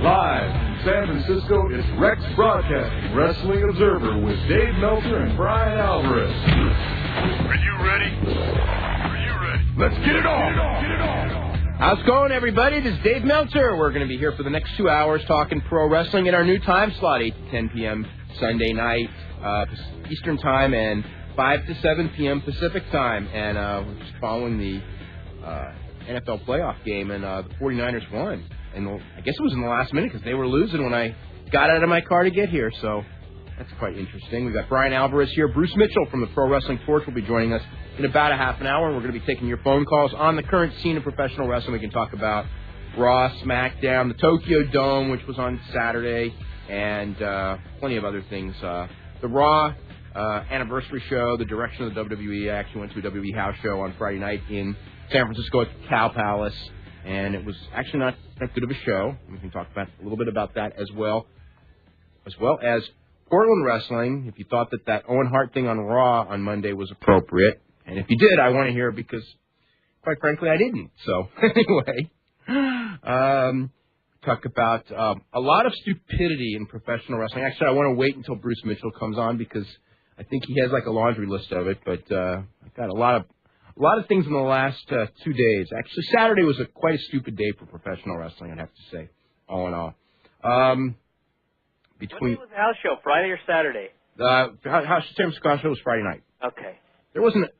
Live from San Francisco, it's Rex Broadcasting Wrestling Observer with Dave Meltzer and Brian Alvarez. Are you ready? Let's get it on! How's it going, everybody? This is Dave Meltzer. We're going to be here for the next 2 hours talking pro wrestling in our new time slot, 8 to 10 p.m. Sunday night Eastern Time and 5 to 7 p.m. Pacific Time. And we're just following the NFL playoff game, and the 49ers won. And I guess it was in the last minute because they were losing when I got out of my car to get here. So that's quite interesting. We've got Brian Alvarez here. Bruce Mitchell from the Pro Wrestling Torch will be joining us in about a half an hour. And we're going to be taking your phone calls on the current scene of professional wrestling. We can talk about Raw, SmackDown, the Tokyo Dome, which was on Saturday, and plenty of other things. The Raw anniversary show, the direction of the WWE. I actually went to a WWE house show on Friday night in San Francisco at the Cow Palace, and it was actually not that good of a show. We can talk about a little bit about that as well as Portland wrestling. If you thought that Owen Hart thing on Raw on Monday was appropriate, and if you did, I want to hear it because, quite frankly, I didn't. So anyway, talk about a lot of stupidity in professional wrestling. Actually, I want to wait until Bruce Mitchell comes on because I think he has like a laundry list of it. But I've got a lot of things in the last 2 days. Actually, Saturday was quite a stupid day for professional wrestling, I'd have to say, all in all. When was the house show, Friday or Saturday? The San Francisco house show was Friday night. Okay.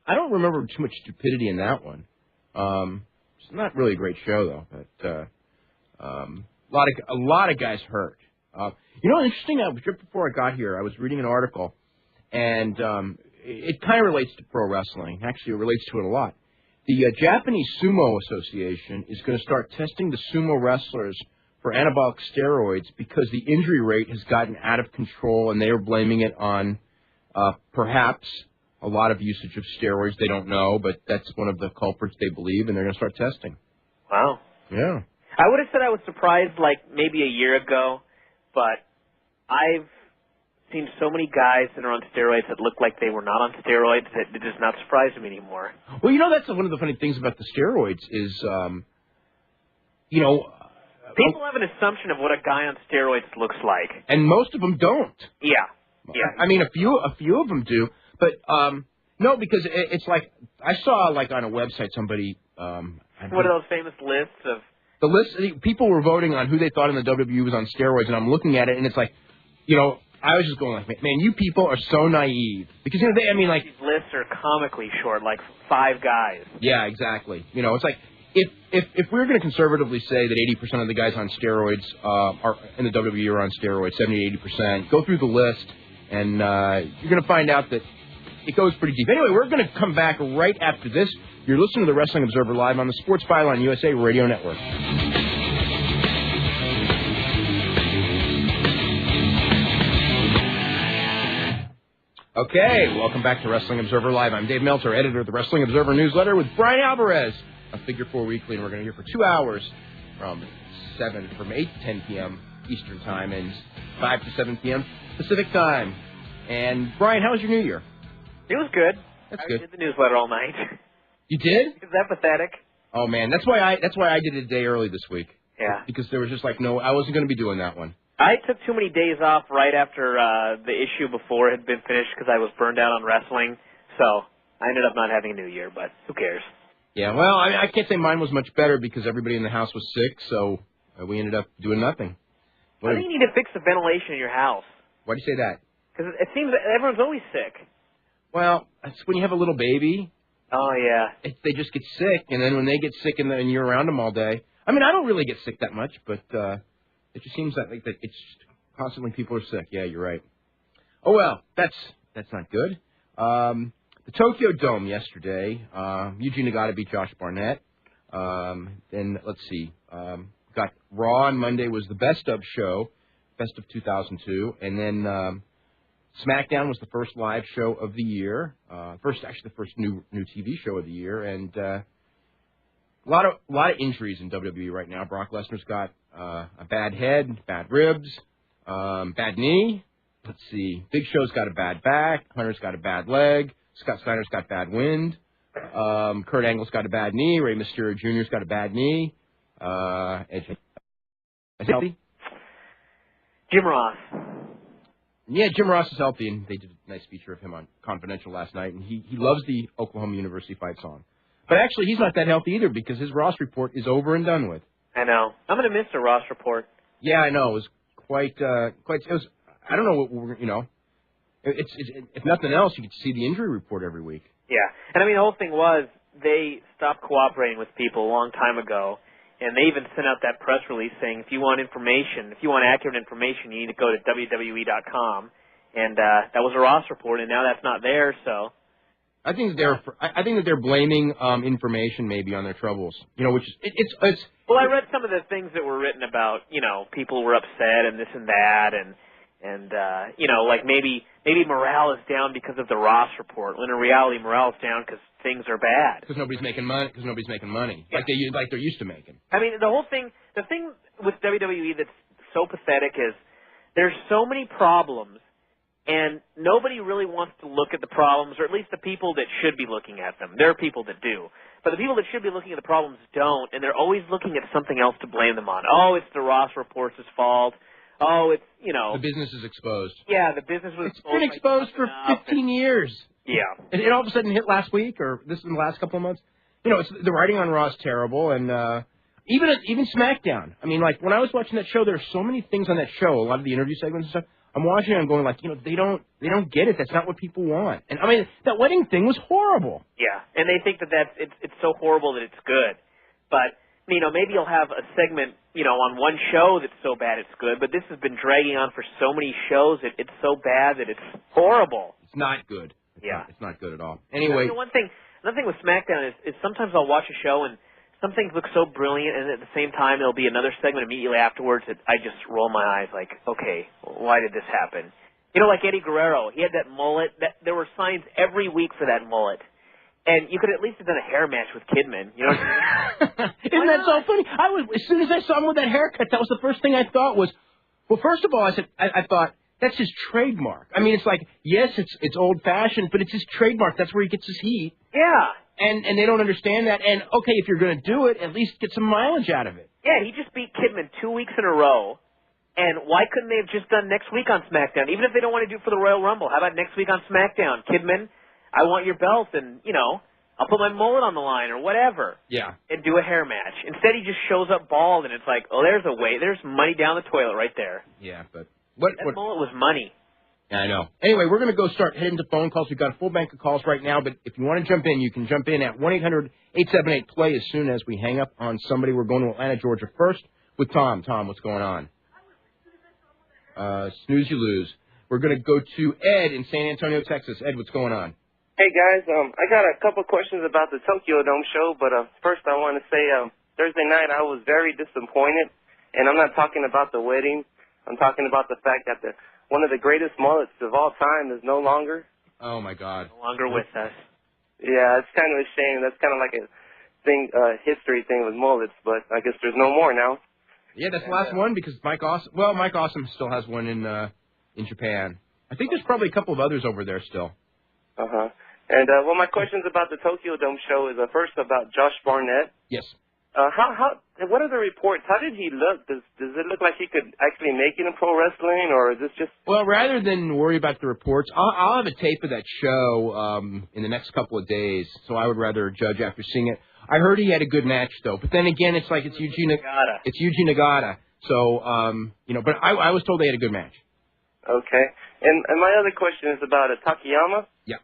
I don't remember too much stupidity in that one. It's not really a great show, though. But a lot of guys hurt. Interesting, just before I got here, I was reading an article, and it kind of relates to pro wrestling. Actually, it relates to it a lot. The Japanese Sumo Association is going to start testing the sumo wrestlers for anabolic steroids because the injury rate has gotten out of control, and they are blaming it on perhaps a lot of usage of steroids. They don't know, but that's one of the culprits they believe, and they're going to start testing. Wow. Yeah. I would have said I was surprised like maybe a year ago, but I've seen so many guys that are on steroids that look like they were not on steroids that it does not surprise me anymore. Well, that's one of the funny things about the steroids is, people have an assumption of what a guy on steroids looks like, and most of them don't. Yeah. I mean, a few of them do, but no, because it's like I saw like on a website somebody. What are those famous lists of? The list, people were voting on who they thought in the WWE was on steroids, and I'm looking at it, and it's like, I was just going like, man, you people are so naive. Because, these lists are comically short, like 5 guys. Yeah, exactly. It's like, if we're going to conservatively say that 80% of the guys on steroids are in the WWE are on steroids, 70 to 80%, go through the list, and you're going to find out that it goes pretty deep. Anyway, we're going to come back right after this. You're listening to the Wrestling Observer Live on the Sports Byline USA Radio Network. Okay, welcome back to Wrestling Observer Live. I'm Dave Meltzer, editor of the Wrestling Observer newsletter with Brian Alvarez of Figure 4 Weekly, and we're going to hear for 2 hours from 8 to 10 p.m. Eastern Time and 5 to 7 p.m. Pacific Time. And Brian, how was your New Year? It was good. That's good. I did the newsletter all night. You did? Is that pathetic? Oh man, that's why I did it a day early this week. Yeah. Because there was just like I wasn't going to be doing that one. I took too many days off right after the issue before had been finished because I was burned out on wrestling. So I ended up not having a New Year, but who cares? Yeah, well, I can't say mine was much better because everybody in the house was sick, so we ended up doing nothing. I think you need to fix the ventilation in your house. Why do you say that? Because it seems that everyone's always sick. Well, it's when you have a little baby. Oh, yeah. They just get sick, and then when they get sick and you're around them all day. I mean, I don't really get sick that much, but it just seems that it's constantly people are sick. Yeah, you're right. Oh, well, that's not good. The Tokyo Dome yesterday, Yuji Nagata beat Josh Barnett. Then, let's see, got Raw on Monday was the best of show, best of 2002, and then SmackDown was the first live show of the year, the first new TV show of the year, and a lot of injuries in WWE right now. Brock Lesnar's got a bad head, bad ribs, bad knee. Let's see, Big Show's got a bad back, Hunter's got a bad leg, Scott Steiner's got bad wind, Kurt Angle's got a bad knee, Rey Mysterio Jr.'s got a bad knee, Edge healthy. Jim Ross. Yeah, Jim Ross is healthy, and they did a nice feature of him on Confidential last night, and he loves the Oklahoma University fight song. But actually, he's not that healthy either because his Ross report is over and done with. I know. I'm going to miss the Ross report. Yeah, I know. It was quite. It was. I don't know what we're. It's if nothing else, you could see the injury report every week. Yeah, and I mean the whole thing was they stopped cooperating with people a long time ago. And they even sent out that press release saying if you want information, if you want accurate information, you need to go to WWE.com. And that was a Ross report, and now that's not there. So I think that they're blaming information maybe on their troubles. Which is it's. Well, I read some of the things that were written about people were upset and this and that, and like maybe morale is down because of the Ross report. When in reality, morale is down because things are bad. Because nobody's making money. Yeah. like they're used to making. I mean, the thing with WWE that's so pathetic is there's so many problems, and nobody really wants to look at the problems, or at least the people that should be looking at them. There are people that do. But the people that should be looking at the problems don't, and they're always looking at something else to blame them on. Oh, it's the Ross report's fault. Oh, it's, The business is exposed. Yeah, the business was It's been exposed for 15 years. Yeah. And it all of a sudden hit last week, or this in the last couple of months. The writing on Raw is terrible, and even SmackDown. I mean, like, when I was watching that show, there are so many things on that show, a lot of the interview segments and stuff. I'm watching it and going like, they don't get it. That's not what people want. And, I mean, that wedding thing was horrible. Yeah, and they think that it's so horrible that it's good. But, maybe you'll have a segment, on one show that's so bad it's good, but this has been dragging on for so many shows that it's so bad that it's horrible. It's not good. It's not good at all. Anyway. Another thing with SmackDown is sometimes I'll watch a show and some things look so brilliant, and at the same time there'll be another segment immediately afterwards that I just roll my eyes like, okay, why did this happen? Like Eddie Guerrero, he had that mullet. There were signs every week for that mullet. And you could at least have done a hair match with Kidman. You know what I mean? Isn't that so funny? As soon as I saw him with that haircut, that was the first thing I thought was, well, first of all, I thought, that's his trademark. I mean, it's like, yes, it's old-fashioned, but it's his trademark. That's where he gets his heat. Yeah. And they don't understand that. And, okay, if you're going to do it, at least get some mileage out of it. Yeah, he just beat Kidman 2 weeks in a row. And why couldn't they have just done next week on SmackDown? Even if they don't want to do it for the Royal Rumble, how about next week on SmackDown? Kidman, I want your belt, and, I'll put my mullet on the line or whatever. Yeah. And do a hair match. Instead, he just shows up bald, and it's like, oh, there's money down the toilet right there. Yeah, but... That mullet was money. Yeah, I know. Anyway, we're going to go start heading to phone calls. We've got a full bank of calls right now, but if you want to jump in, you can jump in at 1-800-878-PLAY as soon as we hang up on somebody. We're going to Atlanta, Georgia first with Tom. Tom, what's going on? Snooze, you lose. We're going to go to Ed in San Antonio, Texas. Ed, what's going on? Hey, guys. I got a couple questions about the Tokyo Dome show, but first I want to say Thursday night I was very disappointed, and I'm not talking about the wedding. I'm talking about the fact that one of the greatest mullets of all time is no longer. Oh, my God. No longer with us. Yeah, it's kind of a shame. That's kind of like a thing, history thing with mullets, but I guess there's no more now. Yeah, that's the last one because Mike Awesome still has one in Japan. I think there's probably a couple of others over there still. Uh-huh. And, my questions about the Tokyo Dome show is first about Josh Barnett. Yes. What are the reports? How did he look? Does it look like he could actually make it in pro wrestling, or is this just... Well, rather than worry about the reports, I'll have a tape of that show in the next couple of days, so I would rather judge after seeing it. I heard he had a good match, though, but then again, it's like it's Yuji Nagata. So, but I was told they had a good match. Okay. And my other question is about Takayama. Yeah.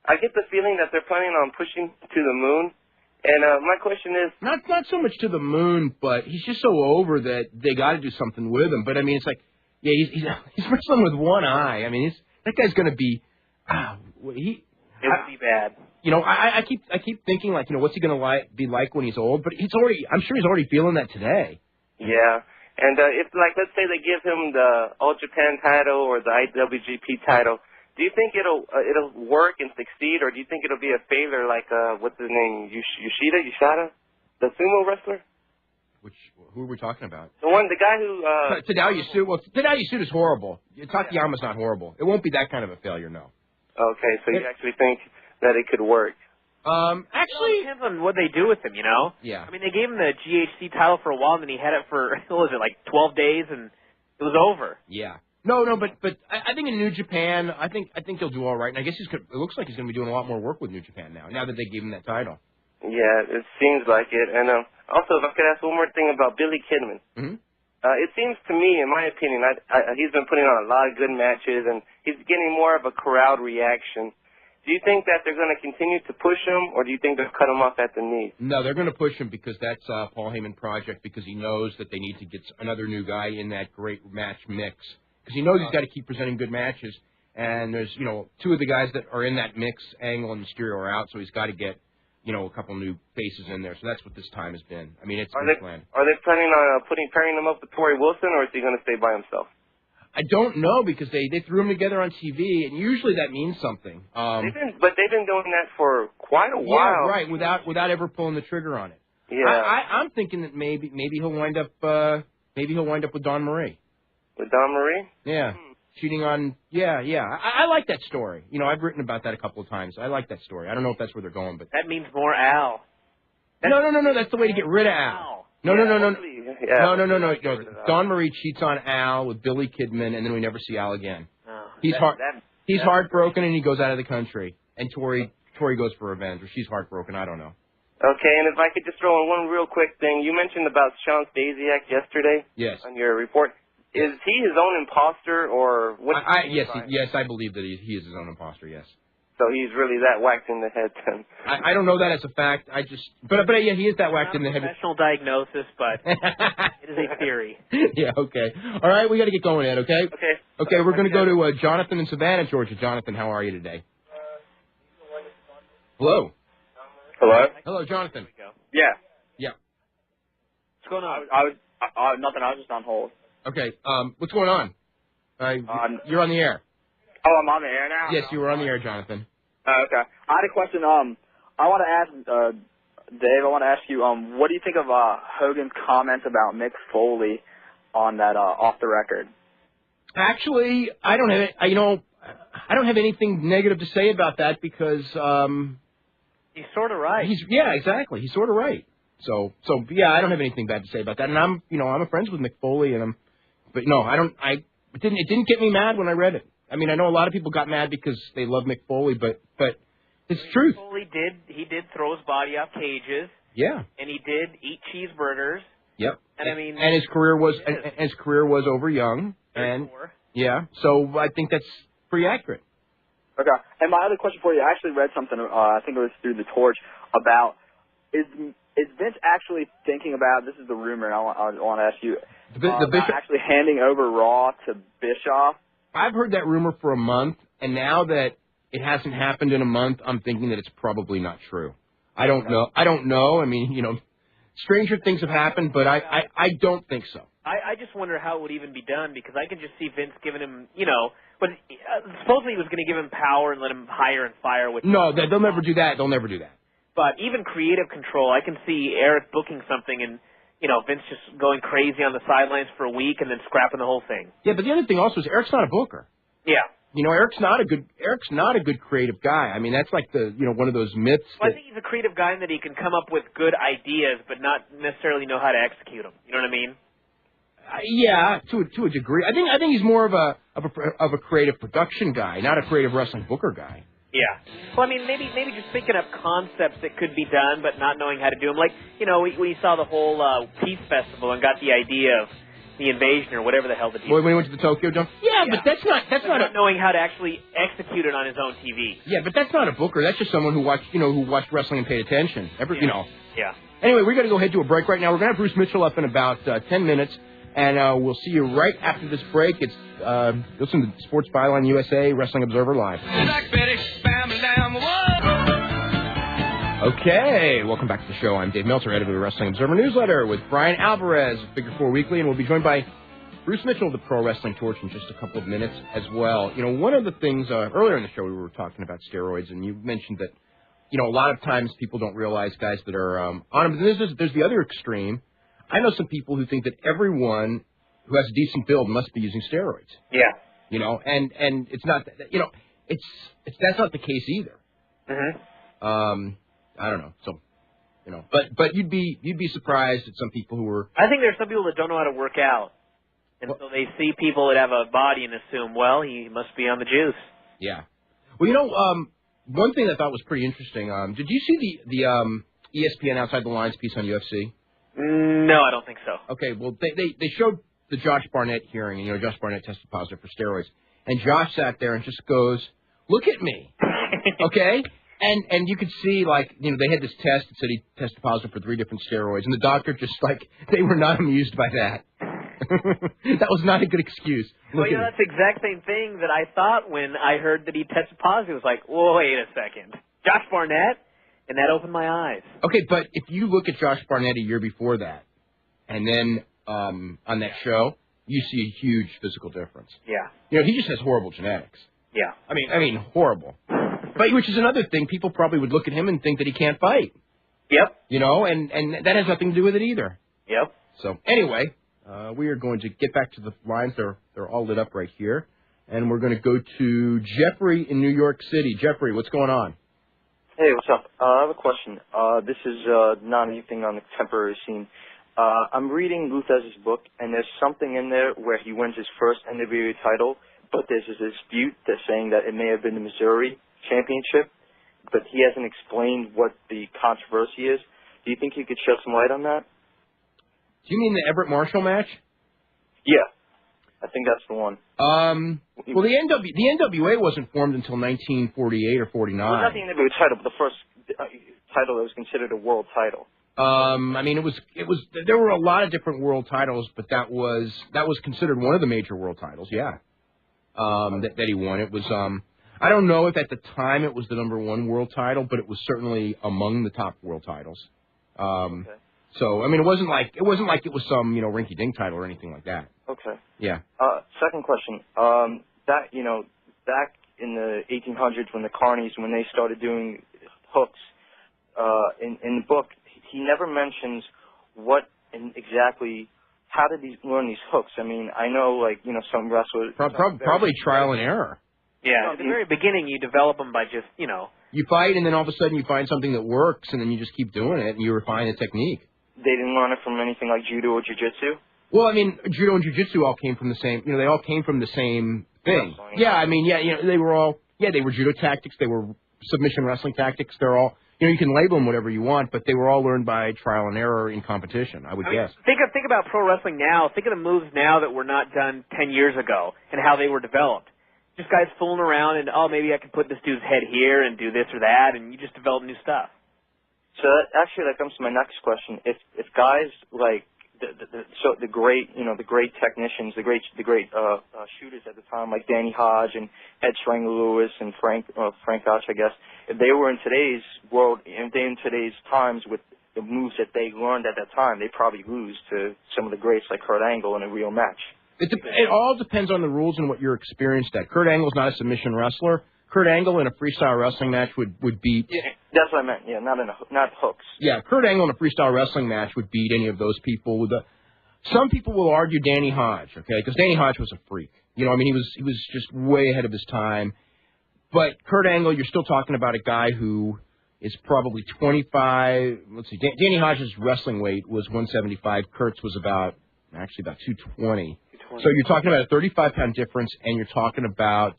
I get the feeling that they're planning on pushing to the moon. And my question is... Not so much to the moon, but he's just so over that they got to do something with him. But, I mean, it's like, yeah, he's wrestling with one eye. I mean, that guy's going to be... It would be bad. I keep thinking, like, what's he going to be like when he's old? But I'm sure he's already feeling that today. Yeah. And if, like, let's say they give him the All Japan title or the IWGP title, do you think it'll work and succeed, or do you think it'll be a failure like, what's his name, Yoshida? The sumo wrestler? Who are we talking about? The guy who... Tadao Yasuda. Well, Tadao Yasuda is horrible. Takayama's not horrible. It won't be that kind of a failure, no. Okay, so you actually think that it could work? Actually... It depends on what they do with him, Yeah. I mean, they gave him the GHC title for a while, and then he had it for, 12 days, and it was over. Yeah. No, but I think in New Japan, I think he'll do all right. And I guess it looks like he's going to be doing a lot more work with New Japan now that they gave him that title. Yeah, it seems like it. And also, if I could ask one more thing about Billy Kidman. Mm-hmm. It seems to me, in my opinion, he's been putting on a lot of good matches, and he's getting more of a crowd reaction. Do you think that they're going to continue to push him, or do you think they'll cut him off at the knees? No, they're going to push him because that's Paul Heyman project, because he knows that they need to get another new guy in that great match mix. Because he knows he's got to keep presenting good matches, and there's, two of the guys that are in that mix, Angle and Mysterio, are out, so he's got to get, a couple new faces in there. So that's what this time has been. I mean, it's been planned. Are they planning on pairing him up with Torrie Wilson, or is he going to stay by himself? I don't know, because they threw them together on TV, and usually that means something. They've been doing that for quite a while. Yeah, right, without ever pulling the trigger on it. Yeah. I'm thinking that maybe he'll wind up with Dawn Marie. With Dawn Marie? Yeah. Cheating on, yeah. I like that story. I've written about that a couple of times. I like that story. I don't know if that's where they're going, but that means more Al. No. That's the way to get rid of Al. No. Yeah. No. Dawn Marie cheats on Al with Billy Kidman, and then we never see Al again. He's heartbroken, and he goes out of the country. And Torrie goes for revenge, or she's heartbroken. I don't know. Okay, and if I could just throw in one real quick thing. You mentioned about Sean Stasiak yesterday. Yes. On your report. Is he his own imposter, or what? Yes, I believe that he is his own imposter. Yes. So he's really that whacked in the head, then. I don't know that as a fact. But yeah, he is that whacked in the head. Professional diagnosis, but it is a theory. Yeah. Okay. All right, we got to get going, Ed. Okay. Okay. We're going to go to Jonathan in Savannah, Georgia. Jonathan, how are you today? Hello. Hello, Jonathan. Yeah. What's going on? Nothing. I was just on hold. Okay. What's going on? You're on the air. Oh, I'm on the air now? Yes, you were on the air, Jonathan. Okay. I had a question. I want to ask Dave. I want to ask you. What do you think of Hogan's comments about Mick Foley on that off the record? Actually, I don't have I don't have anything negative to say about that because he's sort of right. Exactly. He's sort of right. So yeah, I don't have anything bad to say about that. And I'm I'm friends with Mick Foley, and but no, I don't. It didn't get me mad when I read it. I mean, I know a lot of people got mad because they love Mick Foley, but it's truth. Mick Foley did throw his body off cages. Yeah. And he did eat cheeseburgers. Yep. And I mean, and his career was over young. 34. And yeah, so I think that's pretty accurate. Okay. And my other question for you, I actually read something. I think it was through the Torch about is Vince actually thinking about, this is the rumor, and I want to ask you, the Bishop actually handing over Raw to Bischoff? I've heard that rumor for a month, and now that it hasn't happened in a month, I'm thinking that it's probably not true. I don't know. I mean, stranger things have happened, but I don't think so. I just wonder how it would even be done, because I can just see Vince giving him, but supposedly he was going to give him power and let him hire and fire. No, they'll never do that. They'll never do that. But even creative control, I can see Eric booking something and, Vince just going crazy on the sidelines for a week and then scrapping the whole thing. Yeah, but the other thing also is Eric's not a booker. Yeah. Eric's not a good creative guy. I mean, that's like one of those myths. Well, I think he's a creative guy in that he can come up with good ideas, but not necessarily know how to execute them. You know what I mean? Yeah, to a degree. I think he's more of a creative production guy, not a creative wrestling booker guy. Yeah. Well, I mean, maybe just thinking up concepts that could be done, but not knowing how to do them. Like, we saw the whole Peace Festival and got the idea of the invasion or whatever the hell the deal. When he went to the Tokyo Dome. Yeah, but that's not knowing how to actually execute it on his own TV. Yeah, but that's not a booker. That's just someone who watched wrestling and paid attention. Yeah. Anyway, we're going to go head to a break right now. We're going to have Bruce Mitchell up in about 10 minutes. And we'll see you right after this break. It's listen to Sports Byline USA, Wrestling Observer Live. Okay, welcome back to the show. I'm Dave Meltzer, editor of the Wrestling Observer Newsletter, with Brian Alvarez of Figure 4 Weekly, and we'll be joined by Bruce Mitchell of the Pro Wrestling Torch in just a couple of minutes as well. One of the things earlier in the show we were talking about steroids, and you mentioned that a lot of times people don't realize guys that are on them. There's the other extreme. I know some people who think that everyone who has a decent build must be using steroids. Yeah. And it's not, that's not the case either. Mm-hmm. I don't know. So, but you'd be surprised at some people who were. I think there's some people that don't know how to work out. And so they see people that have a body and assume, well, he must be on the juice. Yeah. Well, one thing I thought was pretty interesting. Did you see the ESPN Outside the Lines piece on UFC? No, I don't think so. Okay, well, they showed the Josh Barnett hearing, and, Josh Barnett tested positive for steroids. And Josh sat there and just goes, look at me. Okay? And you could see, they had this test that said he tested positive for 3 different steroids. And the doctor just, they were not amused by that. That was not a good excuse. Well, that's the exact same thing that I thought when I heard that he tested positive. It was like, wait a second. Josh Barnett? And that opened my eyes. Okay, but if you look at Josh Barnett a year before that, and then on that show, you see a huge physical difference. Yeah. He just has horrible genetics. Yeah. I mean, horrible. But which is another thing. People probably would look at him and think that he can't fight. Yep. And that has nothing to do with it either. Yep. So anyway, we are going to get back to the lines. They're all lit up right here, and we're going to go to Jeffrey in New York City. Jeffrey, what's going on? Hey, what's up? I have a question. This is not anything on the contemporary scene. I'm reading Lutez's book, and there's something in there where he wins his first NWA title, but there's a dispute that's saying that it may have been the Missouri Championship, but he hasn't explained what the controversy is. Do you think you could shed some light on that? Do you mean the Everett Marshall match? Yeah, I think that's the one. Well, the NWA wasn't formed until 1948 or 49. Well, not the NWA title, but the first title that was considered a world title. It was. There were a lot of different world titles, but that was considered one of the major world titles. Yeah, that he won. It was. I don't know if at the time it was the #1 world title, but it was certainly among the top world titles. Okay. So it wasn't like it was some rinky-dink title or anything like that. Okay. Yeah. Second question. Back in the 1800s when the carnies, when they started doing hooks, in the book, he never mentions how did he learn these hooks? I mean, I know some wrestlers. Probably trial and error. Yeah, at the very beginning you develop them by just, You fight, and then all of a sudden you find something that works, and then you just keep doing it, and you refine the technique. They didn't learn it from anything like judo or jiu-jitsu? Well, judo and jiu-jitsu all came from the same, they all came from the same thing. They were judo tactics, they were submission wrestling tactics, they're all, you can label them whatever you want, but they were all learned by trial and error in competition, I would guess. Think about pro wrestling now. Think of the moves now that were not done 10 years ago and how they were developed. Just guys fooling around and, maybe I can put this dude's head here and do this or that, and you just develop new stuff. So that comes to my next question. If guys like the great technicians, the great shooters at the time, like Danny Hodge and Ed Strangler Lewis and Frank Gotch, I guess, if they were in today's world, in today's times with the moves that they learned at that time, they probably lose to some of the greats like Kurt Angle in a real match. It all depends on the rules and what you're experienced at. Kurt Angle's not a submission wrestler. Kurt Angle in a freestyle wrestling match would beat. Yeah, that's what I meant. Yeah, not hooks. Yeah, Kurt Angle in a freestyle wrestling match would beat any of those people. Some people will argue Danny Hodge, okay, because Danny Hodge was a freak. He was just way ahead of his time. But Kurt Angle, you're still talking about a guy who is probably 25. Let's see, Danny Hodge's wrestling weight was 175. Kurt's was about 220. So you're talking about a 35-pound difference, and you're talking about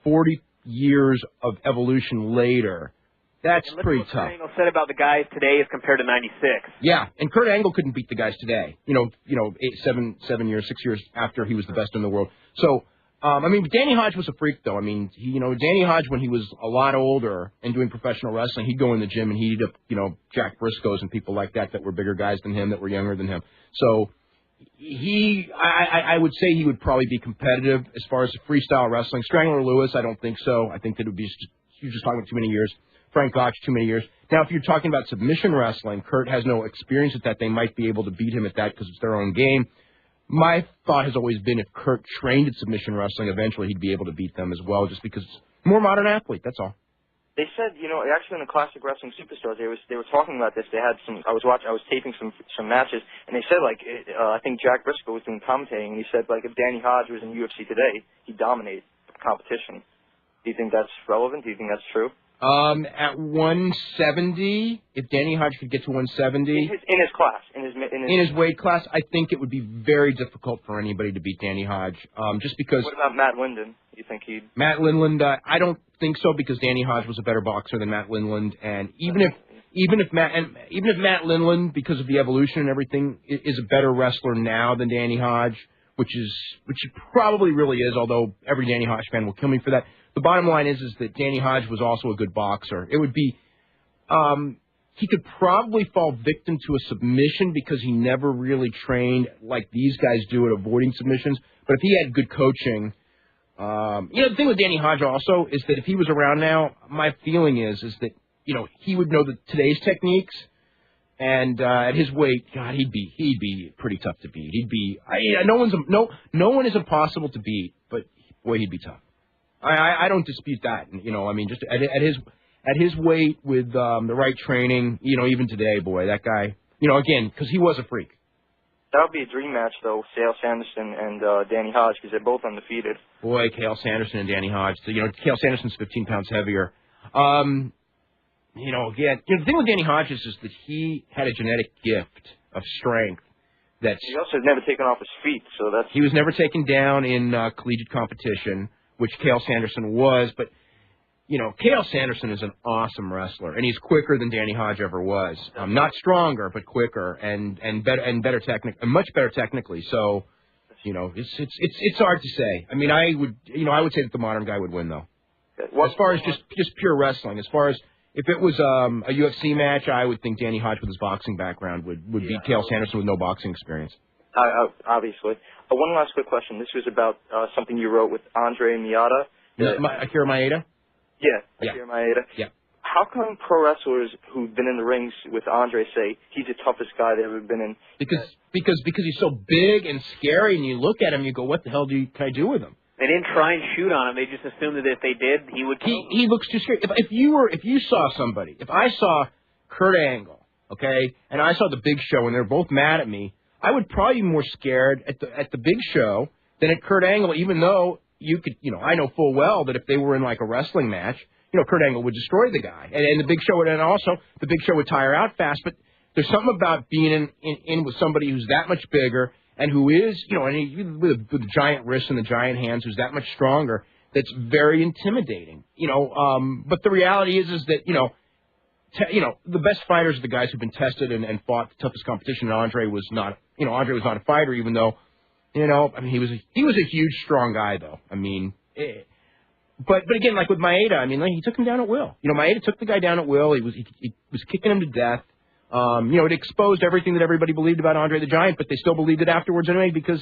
40 years of evolution later. That's pretty tough. Kurt Angle said about the guys today as compared to 96. Yeah, and Kurt Angle couldn't beat the guys today. 6 years after he was the best in the world. So, Danny Hodge was a freak, though. Danny Hodge, when he was a lot older and doing professional wrestling, he'd go in the gym and he'd eat up, Jack Briscoes and people like that were bigger guys than him, that were younger than him. So, I would say he would probably be competitive as far as freestyle wrestling. Strangler Lewis, I don't think so. I think that it would be you're just talking about too many years. Frank Gotch, too many years. Now, if you're talking about submission wrestling, Kurt has no experience at that. They might be able to beat him at that because it's their own game. My thought has always been if Kurt trained at submission wrestling, eventually he'd be able to beat them as well, just because more modern athlete. That's all. They said, actually in the Classic Wrestling Superstars, they were talking about this. They had I was taping some matches, and they said I think Jack Briscoe was doing commentating, and he said if Danny Hodge was in UFC today, he'd dominate the competition. Do you think that's relevant? Do you think that's true? At 170, if Danny Hodge could get to 170 in his class, in his weight class, I think it would be very difficult for anybody to beat Danny Hodge. Just because. What about Matt Linden? You think he'd? Matt Lindland, I don't think so because Danny Hodge was a better boxer than Matt Lindland, and even if Matt Lindland, because of the evolution and everything, is a better wrestler now than Danny Hodge, which he probably really is. Although every Danny Hodge fan will kill me for that. The bottom line is that Danny Hodge was also a good boxer. It would be, he could probably fall victim to a submission because he never really trained like these guys do at avoiding submissions. But if he had good coaching, the thing with Danny Hodge also is that if he was around now, my feeling is that, he would know today's techniques. And at his weight, God, he'd be pretty tough to beat. No one is impossible to beat, but boy, he'd be tough. I don't dispute that. Just at his weight with the right training, even today, boy, that guy, again, because he was a freak. That would be a dream match, though, Cael Sanderson and Danny Hodge, because they're both undefeated. Boy, Cael Sanderson and Danny Hodge. So, Cael Sanderson's 15 pounds heavier. Again, the thing with Danny Hodge is that he had a genetic gift of strength. He also has never taken off his feet, so that's... He was never taken down in collegiate competition, which Cael Sanderson was, but, Cael Sanderson is an awesome wrestler, and he's quicker than Danny Hodge ever was. Not stronger, but quicker, and much better technically. So, it's hard to say. I mean, I would say that the modern guy would win, though. As far as just pure wrestling, as far as if it was a UFC match, I would think Danny Hodge with his boxing background would beat Cael Sanderson with no boxing experience. Obviously. One last quick question. This was about something you wrote with Andre Miyata. Akira Maeda? Yeah, Akira Maeda. Yeah. How come pro wrestlers who've been in the rings with Andre say he's the toughest guy they've ever been in? Because he's so big and scary, and you look at him, you go, what the hell can I do with him? They didn't try and shoot on him. They just assumed that if they did, he would kill them. He looks too scary. If I saw Kurt Angle, okay, and I saw the Big Show, and they're both mad at me, I would probably be more scared at the Big Show than at Kurt Angle, even though I know full well that if they were in like a wrestling match, Kurt Angle would destroy the guy, and the Big Show would tire out fast. But there's something about being in with somebody who's that much bigger and who is, with the giant wrists and the giant hands, who's that much stronger, that's very intimidating. But the reality is that the best fighters are the guys who've been tested and fought the toughest competition. And Andre was not a fighter, even though, he was a huge, strong guy, though. But again, like with Maeda, he took him down at will. Maeda took the guy down at will. He was kicking him to death. It exposed everything that everybody believed about Andre the Giant, but they still believed it afterwards anyway because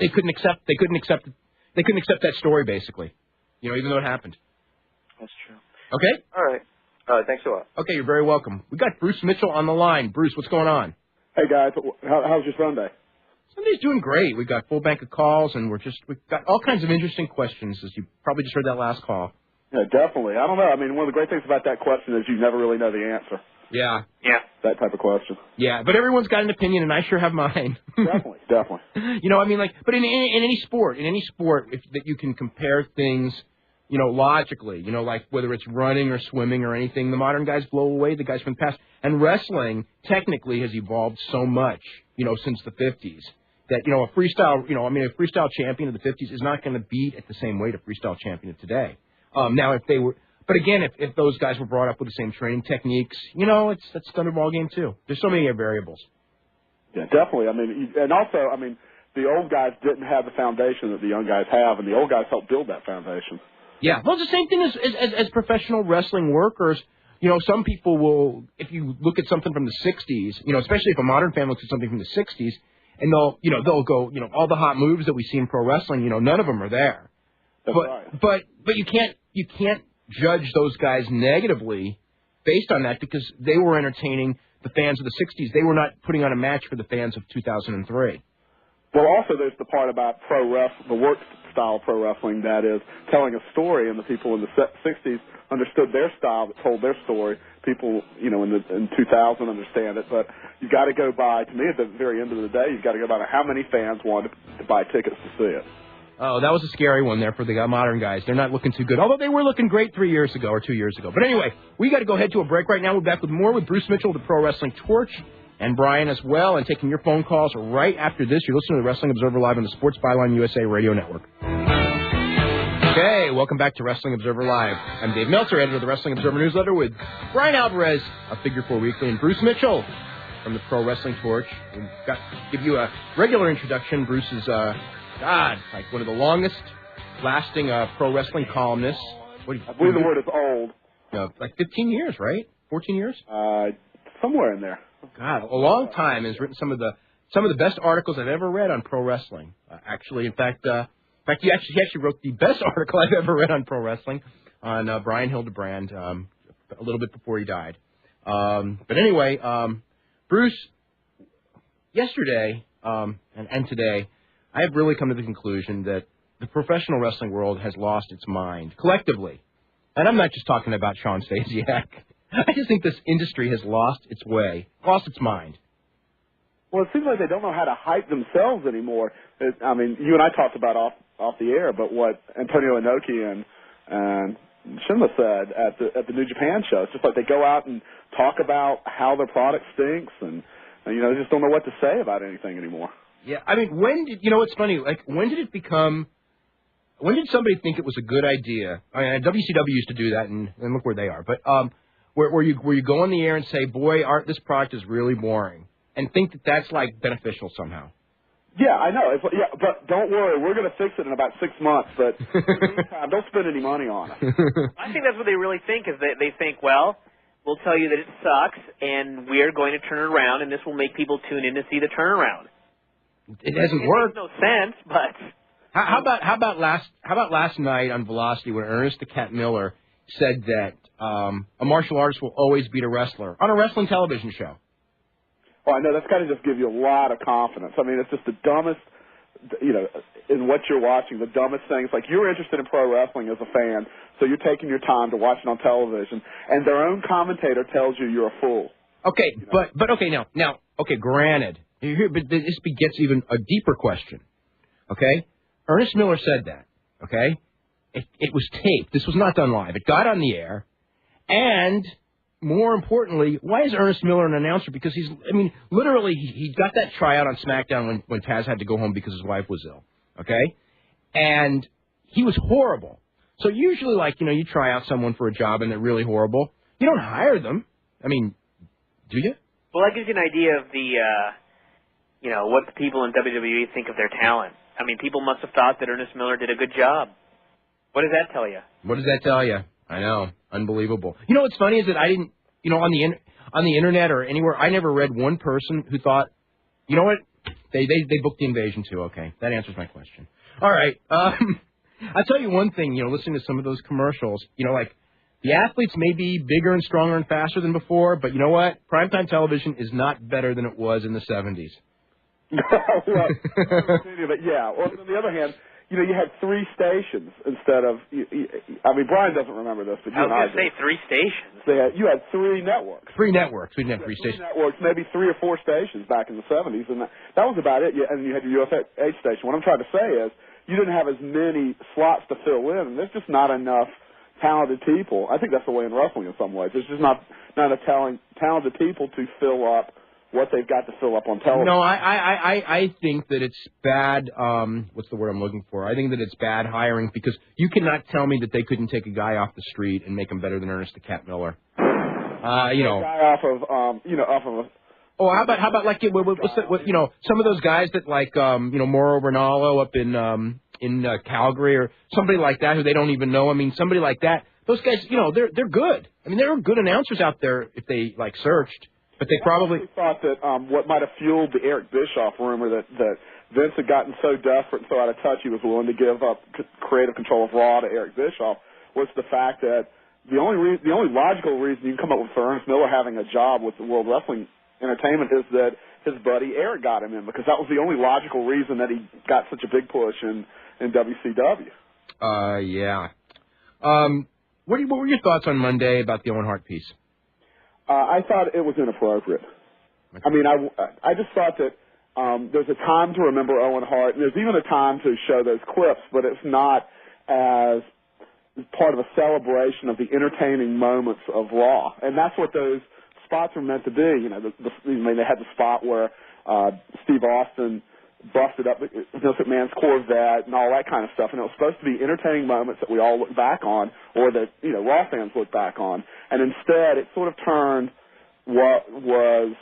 they couldn't accept that story, basically. Even though it happened. That's true. Okay. All right. Thanks a lot. Okay, you're very welcome. We got Bruce Mitchell on the line. Bruce, what's going on? Hey guys, how's your Sunday? Sunday's doing great. We've got full bank of calls, and we've got all kinds of interesting questions, as you probably just heard that last call. Yeah, definitely. I don't know. One of the great things about that question is you never really know the answer. Yeah. That type of question. Yeah, but everyone's got an opinion, and I sure have mine. Definitely. But in any sport, that you can compare things, logically, like whether it's running or swimming or anything, the modern guys blow away the guys from the past. And wrestling technically has evolved so much, since the 50s. That, a freestyle champion of the 50s is not going to beat at the same weight a freestyle champion of today. But again, if those guys were brought up with the same training techniques, that's another ball game too. There's so many variables. Yeah, definitely. And also, the old guys didn't have the foundation that the young guys have, and the old guys helped build that foundation. Yeah, well, it's the same thing as professional wrestling workers. Some people will, if you look at something from the 60s, especially if a modern fan looks at something from the 60s, and they'll go, all the hot moves that we see in pro wrestling, none of them are there. That's right. But you can't judge those guys negatively based on that because they were entertaining the fans of the 60s. They were not putting on a match for the fans of 2003. Well, also there's the part about the work style pro wrestling that is telling a story, and the people in the 60s understood their style, that told their story. People, in 2000 understand it, but you've got to go by, to me, at the very end of the day, you've got to go by how many fans wanted to buy tickets to see it. Oh, that was a scary one there for the modern guys. They're not looking too good, although they were looking great 3 years ago or 2 years ago. But anyway, we got to go ahead to a break right now. We're back with more with Bruce Mitchell, the Pro Wrestling Torch, and Brian as well, and taking your phone calls right after this. You're listening to the Wrestling Observer Live on the Sports Byline USA Radio Network. Okay, welcome back to Wrestling Observer Live. I'm Dave Meltzer, editor of the Wrestling Observer Newsletter, with Brian Alvarez of Figure 4 Weekly and Bruce Mitchell from the Pro Wrestling Torch. We've got to give you a regular introduction. Bruce is, like one of the longest-lasting pro wrestling columnists. I believe the word is old. Like 15 years, right? 14 years? Somewhere in there. God, a long time. Has written some of the best articles I've ever read on pro wrestling. In fact, he actually wrote the best article I've ever read on pro wrestling on Brian Hildebrand a little bit before he died. But anyway, Bruce, yesterday and today, I have really come to the conclusion that the professional wrestling world has lost its mind collectively. And I'm not just talking about Sean Stasiak. I just think this industry has lost its mind. Well, it seems like they don't know how to hype themselves anymore. I mean, you and I talked about off the air, but what Antonio Inoki and Shinla said at the New Japan show, it's just like they go out and talk about how their product stinks, and they just don't know what to say about anything anymore. Yeah, I mean, it's funny, like, when did somebody think it was a good idea? I mean, WCW used to do that, and look where they are. But where you go on the air and say, boy, this product is really boring, and think that that's, like, beneficial somehow. Yeah, I know. But don't worry, we're going to fix it in about 6 months. But in the meantime, don't spend any money on it. I think that's what they really think. Is they think, well, we'll tell you that it sucks, and we're going to turn it around, and this will make people tune in to see the turnaround. It hasn't worked. It makes no sense, but how about last night on Velocity when Ernest the Cat Miller said that a martial artist will always beat a wrestler on a wrestling television show? Oh, I know. That's got to just give you a lot of confidence. I mean, it's just the dumbest, in what you're watching, the dumbest thing. It's like you're interested in pro wrestling as a fan, so you're taking your time to watch it on television, and their own commentator tells you you're a fool. Okay, but now, granted, but this begets even a deeper question. Okay, Ernest Miller said that. Okay, it was taped. This was not done live. It got on the air, and more importantly, why is Ernest Miller an announcer? Because literally, he got that tryout on SmackDown when Taz had to go home because his wife was ill, okay? And he was horrible. So usually, you try out someone for a job and they're really horrible. You don't hire them. I mean, do you? Well, that gives you an idea of the, what the people in WWE think of their talent. I mean, people must have thought that Ernest Miller did a good job. What does that tell you? What does that tell you? I know. Unbelievable. You know what's funny is that I didn't, on the internet or anywhere, I never read one person who thought, you know what, they booked the Invasion too. Okay, that answers my question. All right. I'll tell you one thing, listening to some of those commercials, like the athletes may be bigger and stronger and faster than before, but you know what? Primetime television is not better than it was in the 70s. Well, yeah. Well, on the other hand, you had 3 stations instead of. Brian doesn't remember this, but I was going to say 3 stations. You had 3 networks. 3 networks. We didn't have 3 stations. 3 networks, maybe 3 or 4 stations back in the 70s, and that was about it. And you had your UFH station. What I'm trying to say is, you didn't have as many slots to fill in, and there's just not enough talented people. I think that's the way in wrestling in some ways. There's just not enough talented people to fill up what they've got to fill up on television. No, I think that it's bad. What's the word I'm looking for? I think that it's bad hiring because you cannot tell me that they couldn't take a guy off the street and make him better than Ernest the Cat Miller. A guy off of. Oh, how about like some of those guys that Mauro Ranallo up in Calgary or somebody like that who they don't even know. I mean, somebody like that. Those guys, they're good. I mean, there are good announcers out there if they searched. But they probably thought that what might have fueled the Eric Bischoff rumor that Vince had gotten so desperate and so out of touch he was willing to give up creative control of Raw to Eric Bischoff was the fact that the only logical reason you can come up with for Ernest Miller having a job with the World Wrestling Entertainment is that his buddy Eric got him in, because that was the only logical reason that he got such a big push in WCW. Yeah. What were your thoughts on Monday about the Owen Hart piece? I thought it was inappropriate. I mean, I just thought that there's a time to remember Owen Hart, and there's even a time to show those clips, but it's not as part of a celebration of the entertaining moments of Raw. And that's what those spots are meant to be. You know, they had the spot where Steve Austin busted up Vince McMahon's Corvette and all that kind of stuff, and it was supposed to be entertaining moments that we all look back on, or that, you know, Raw fans look back on. And instead, it sort of turned what was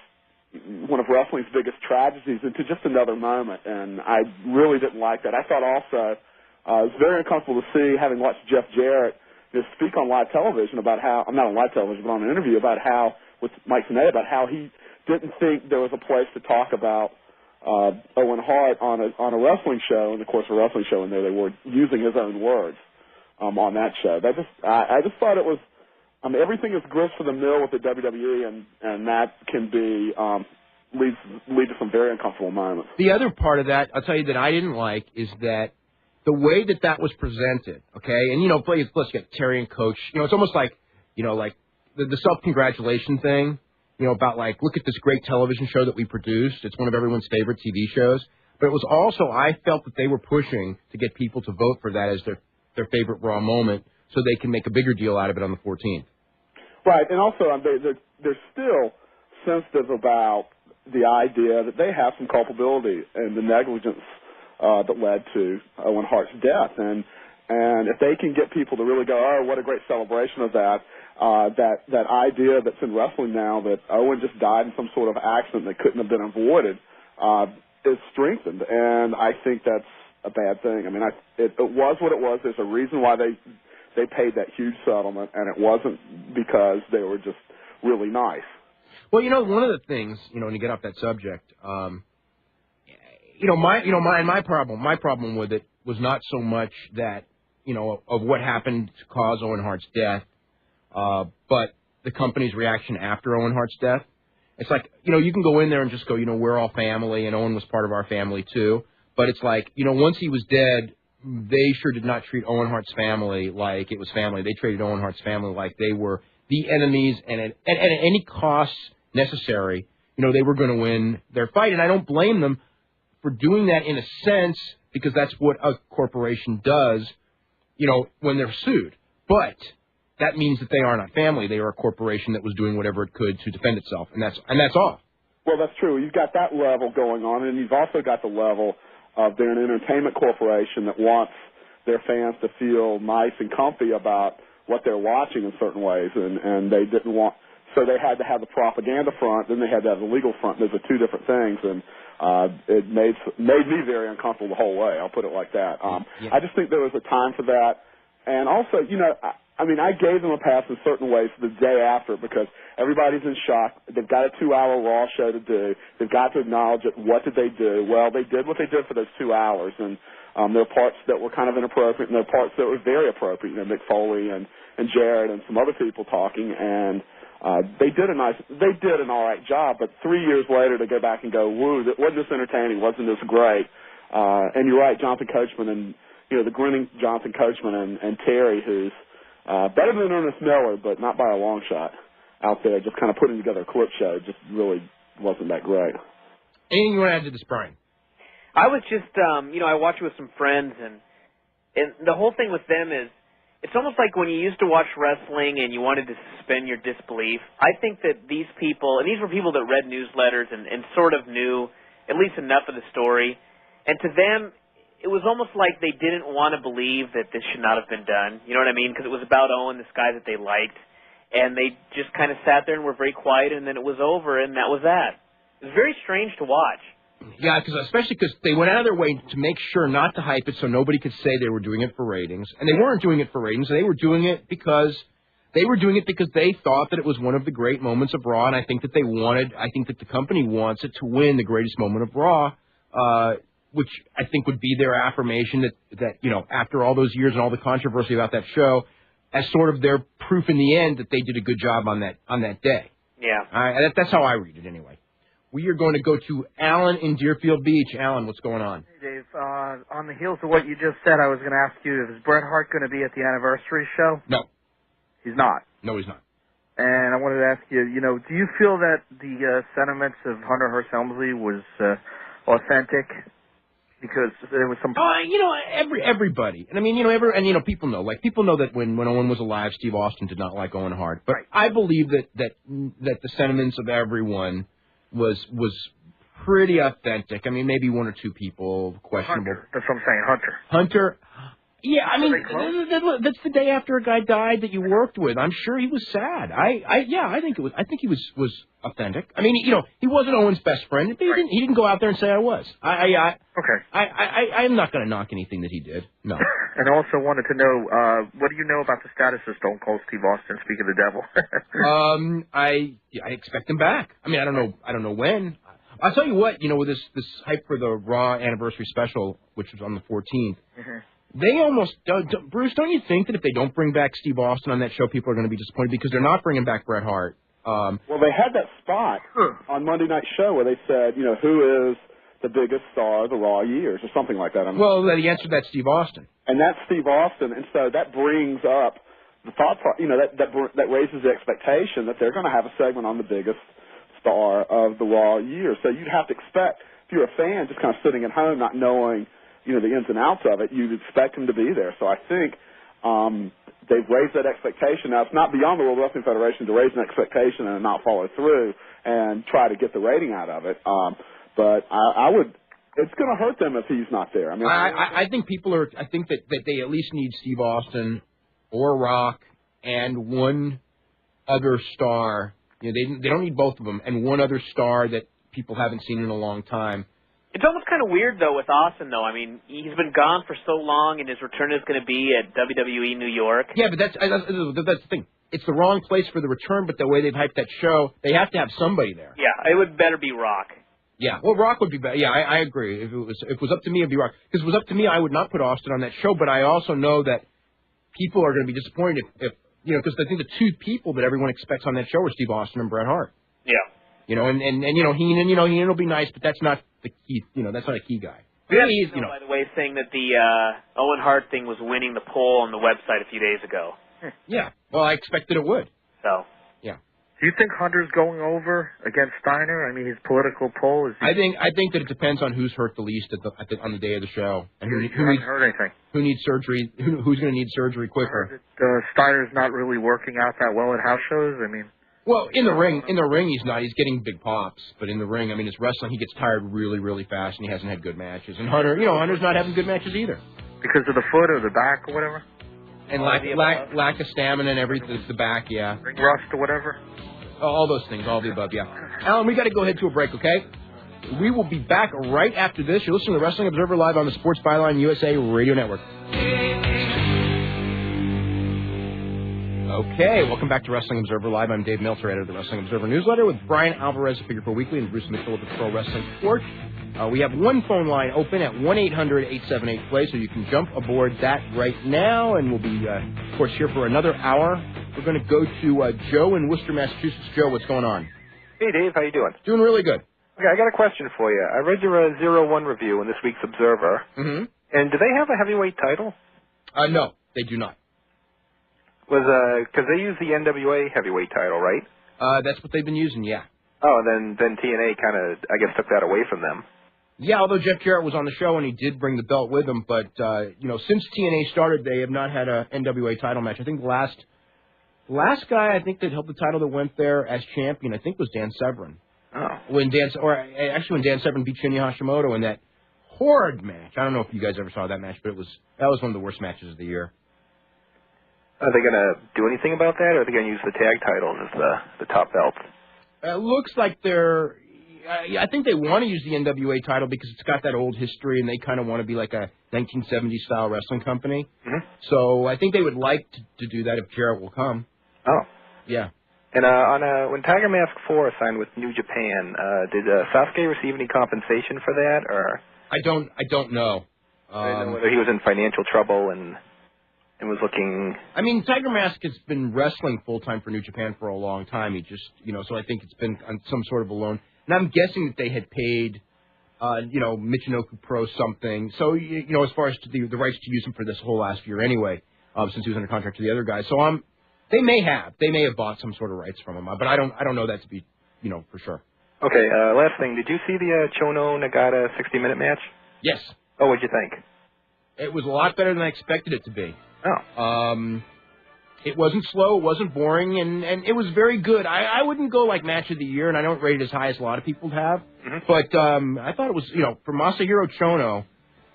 one of wrestling's biggest tragedies into just another moment, and I really didn't like that. I thought also it was very uncomfortable to see, having watched Jeff Jarrett speak on live television about how, not on live television, but on an interview about how, with Mike Tenay, about how he didn't think there was a place to talk about Owen Hart on a wrestling show, and of course a wrestling show in there, they were using his own words on that show. I just thought it was, everything is grist for the mill with the WWE, and that can be lead to some very uncomfortable moments. The other part of that, I'll tell you, that I didn't like is that the way that was presented, okay, and, you know, plus you got Terry and Coach, you know, it's almost like, you know, like the self-congratulation thing, you know, about like, look at this great television show that we produced. It's one of everyone's favorite TV shows. But it was also, I felt that they were pushing to get people to vote for that as their favorite Raw moment, so they can make a bigger deal out of it on the 14th. Right, and also they're still sensitive about the idea that they have some culpability in the negligence that led to Owen Hart's death, and if they can get people to really go, oh, what a great celebration of that, that idea that's in wrestling now that Owen just died in some sort of accident that couldn't have been avoided is strengthened, and I think that's a bad thing. I mean, it was what it was. There's a reason why they paid that huge settlement, and it wasn't because they were just really nice. Well, you know, one of the things, you know, when you get off that subject, my problem with it was not so much that, you know, of what happened to cause Owen Hart's death, but the company's reaction after Owen Hart's death. It's like, you know, you can go in there and just go, you know, we're all family, and Owen was part of our family too. But it's like, you know, once he was dead, they sure did not treat Owen Hart's family like it was family. They treated Owen Hart's family like they were the enemies, and at any cost necessary, you know, they were going to win their fight. And I don't blame them for doing that in a sense, because that's what a corporation does, you know, when they're sued. But that means that they are not family. They are a corporation that was doing whatever it could to defend itself, and that's all. Well, that's true. You've got that level going on, and you've also got the level of they're an entertainment corporation that wants their fans to feel nice and comfy about what they're watching in certain ways, and they didn't want, so they had to have the propaganda front, then they had to have the legal front. Those are two different things, and it made me very uncomfortable the whole way. I'll put it like that. I just think there was a time for that, and also, you know, I gave them a pass in certain ways the day after, because everybody's in shock. They've got a 2-hour Raw show to do. They've got to acknowledge it. What did they do? Well, they did what they did for those 2 hours, and there are parts that were kind of inappropriate, and there are parts that were very appropriate. You know, Mick Foley and Jarrett and some other people talking, and they did an all right job. But 3 years later, to go back and go, woo, wasn't this entertaining? Wasn't this great? And you're right, Jonathan Coachman, and you know, the grinning Jonathan Coachman and Terry, who's better than Ernest Miller, but not by a long shot, out there just kind of putting together a clip show, just really wasn't that great. Anything you want to add to this, Brian? I was just, I watched it with some friends, and the whole thing with them is, it's almost like when you used to watch wrestling and you wanted to suspend your disbelief. I think that these people, and these were people that read newsletters and sort of knew at least enough of the story, and to them, it was almost like they didn't want to believe that this should not have been done. You know what I mean? Because it was about Owen, this guy that they liked, and they just kind of sat there and were very quiet, and then it was over, and that was that. It was very strange to watch. Yeah, especially because they went out of their way to make sure not to hype it so nobody could say they were doing it for ratings. And they weren't doing it for ratings. They were doing it because they thought that it was one of the great moments of Raw, and I think that the company wants it to win the greatest moment of Raw, which I think would be their affirmation that you know, after all those years and all the controversy about that show, as sort of their proof in the end that they did a good job on that day. Yeah. That's how I read it anyway. We are going to go to Alan in Deerfield Beach. Alan, what's going on? Hey, Dave. On the heels of what you just said, I was going to ask you, is Bret Hart going to be at the anniversary show? No. He's not? No, he's not. And I wanted to ask you, do you feel that the sentiments of Hunter Hearst Helmsley was authentic? Because there was some. Everybody, and I mean, people know. Like, people know that when Owen was alive, Steve Austin did not like Owen Hart. But right. I believe that the sentiments of everyone was pretty authentic. I mean, maybe one or two people questionable. Hunter. That's what I'm saying, Hunter. Yeah, I mean, that's the day after a guy died that you worked with. I'm sure he was sad. I think he was authentic. I mean, he wasn't Owen's best friend. He didn't go out there and say I was. Okay. I'm not going to knock anything that he did. No. And also wanted to know, what do you know about the status of Stone Cold Steve Austin? Speak of the devil. I expect him back. I mean, I don't know when. I'll tell you what. With this hype for the Raw anniversary special, which was on the 14th. Mm-hmm. They almost Bruce, don't you think that if they don't bring back Steve Austin on that show, people are going to be disappointed because they're not bringing back Bret Hart? Well, they had that spot on Monday Night Show where they said, who is the biggest star of the Raw years or something like that. Well, the answer to that's Steve Austin. And that's Steve Austin, and so that brings up the thought, that raises the expectation that they're going to have a segment on the biggest star of the Raw years. So you'd have to expect, if you're a fan just kind of sitting at home not knowing the ins and outs of it, you'd expect him to be there. So I think they've raised that expectation. Now, it's not beyond the World Wrestling Federation to raise an expectation and not follow through and try to get the rating out of it. But I would. It's going to hurt them if he's not there. I mean, I think I think that they at least need Steve Austin or Rock and one other star. They don't need both of them, and one other star that people haven't seen in a long time. It's almost kind of weird, though, with Austin, though. I mean, he's been gone for so long, and his return is going to be at WWE New York. Yeah, but that's the thing. It's the wrong place for the return, but the way they've hyped that show, they have to have somebody there. Yeah, it would better be Rock. Yeah, well, Rock would be better. Yeah, I agree. If it was up to me, it'd be Rock. Because if it was up to me, I would not put Austin on that show, but I also know that people are going to be disappointed if because I think the two people that everyone expects on that show are Steve Austin and Bret Hart. Yeah. And Heenan will be nice, but that's not the key. That's not a key guy. Yeah, by the way, saying that the Owen Hart thing was winning the poll on the website a few days ago. Yeah. Well, I expected it would. So. Yeah. Do you think Hunter's going over against Steiner? I mean, his political poll is. I think that it depends on who's hurt the least on the day of the show and who hasn't hurt anything. Who needs surgery? Who's going to need surgery quicker? Steiner's not really working out that well at house shows. I mean. Well, in the ring, he's not. He's getting big pops, but in the ring, I mean, his wrestling, he gets tired really, really fast, and he hasn't had good matches. And Hunter's not having good matches either. Because of the foot or the back or whatever. And lack of stamina and everything. The back, yeah. Ring rust or whatever. All those things, all the above, yeah. Alan, we got to go ahead to a break, okay? We will be back right after this. You're listening to Wrestling Observer Live on the Sports Byline USA Radio Network. Okay, welcome back to Wrestling Observer Live. I'm Dave Meltzer, editor of the Wrestling Observer Newsletter, with Brian Alvarez of Figure 4 Weekly and Bruce Mitchell of the Pro Wrestling Report. We have one phone line open at 1-800-878-PLAY, so you can jump aboard that right now, and we'll be, of course, here for another hour. We're going to go to Joe in Worcester, Massachusetts. Joe, what's going on? Hey, Dave, how you doing? Doing really good. Okay, I got a question for you. I read your 01 review in this week's Observer, mm-hmm. And do they have a heavyweight title? No, they do not. Because they use the NWA heavyweight title, right? That's what they've been using, yeah. Oh, then TNA kind of, I guess, took that away from them. Yeah, although Jeff Jarrett was on the show and he did bring the belt with him, but since TNA started, they have not had a NWA title match. I think the last guy I think that held the title that went there as champion, I think, was Dan Severn. Oh. When Dan Severn beat Shinya Hashimoto in that horrid match. I don't know if you guys ever saw that match, but that was one of the worst matches of the year. Are they going to do anything about that, or are they going to use the tag titles as the top belts? It looks like I think they want to use the NWA title because it's got that old history, and they kind of want to be like a 1970s style wrestling company. Mm-hmm. So I think they would like to do that if Jarrett will come. Oh. Yeah. And when Tiger Mask 4 signed with New Japan, did Sasuke receive any compensation for that, or? I don't know. I don't know whether he was in financial trouble and was looking. I mean, Tiger Mask has been wrestling full time for New Japan for a long time. He just, so I think it's been on some sort of a loan. And I'm guessing that they had paid, Michinoku Pro something. So, as far as the rights to use him for this whole last year anyway, since he was under contract to the other guys. So they may have bought some sort of rights from him, but I don't know that to be, for sure. Okay, last thing. Did you see the Chono-Nagata 60-minute match? Yes. Oh, what'd you think? It was a lot better than I expected it to be. Oh. It wasn't slow, it wasn't boring, and it was very good. I wouldn't go like match of the year, and I don't rate it as high as a lot of people have. Mm-hmm. But I thought it was, for Masahiro Chono,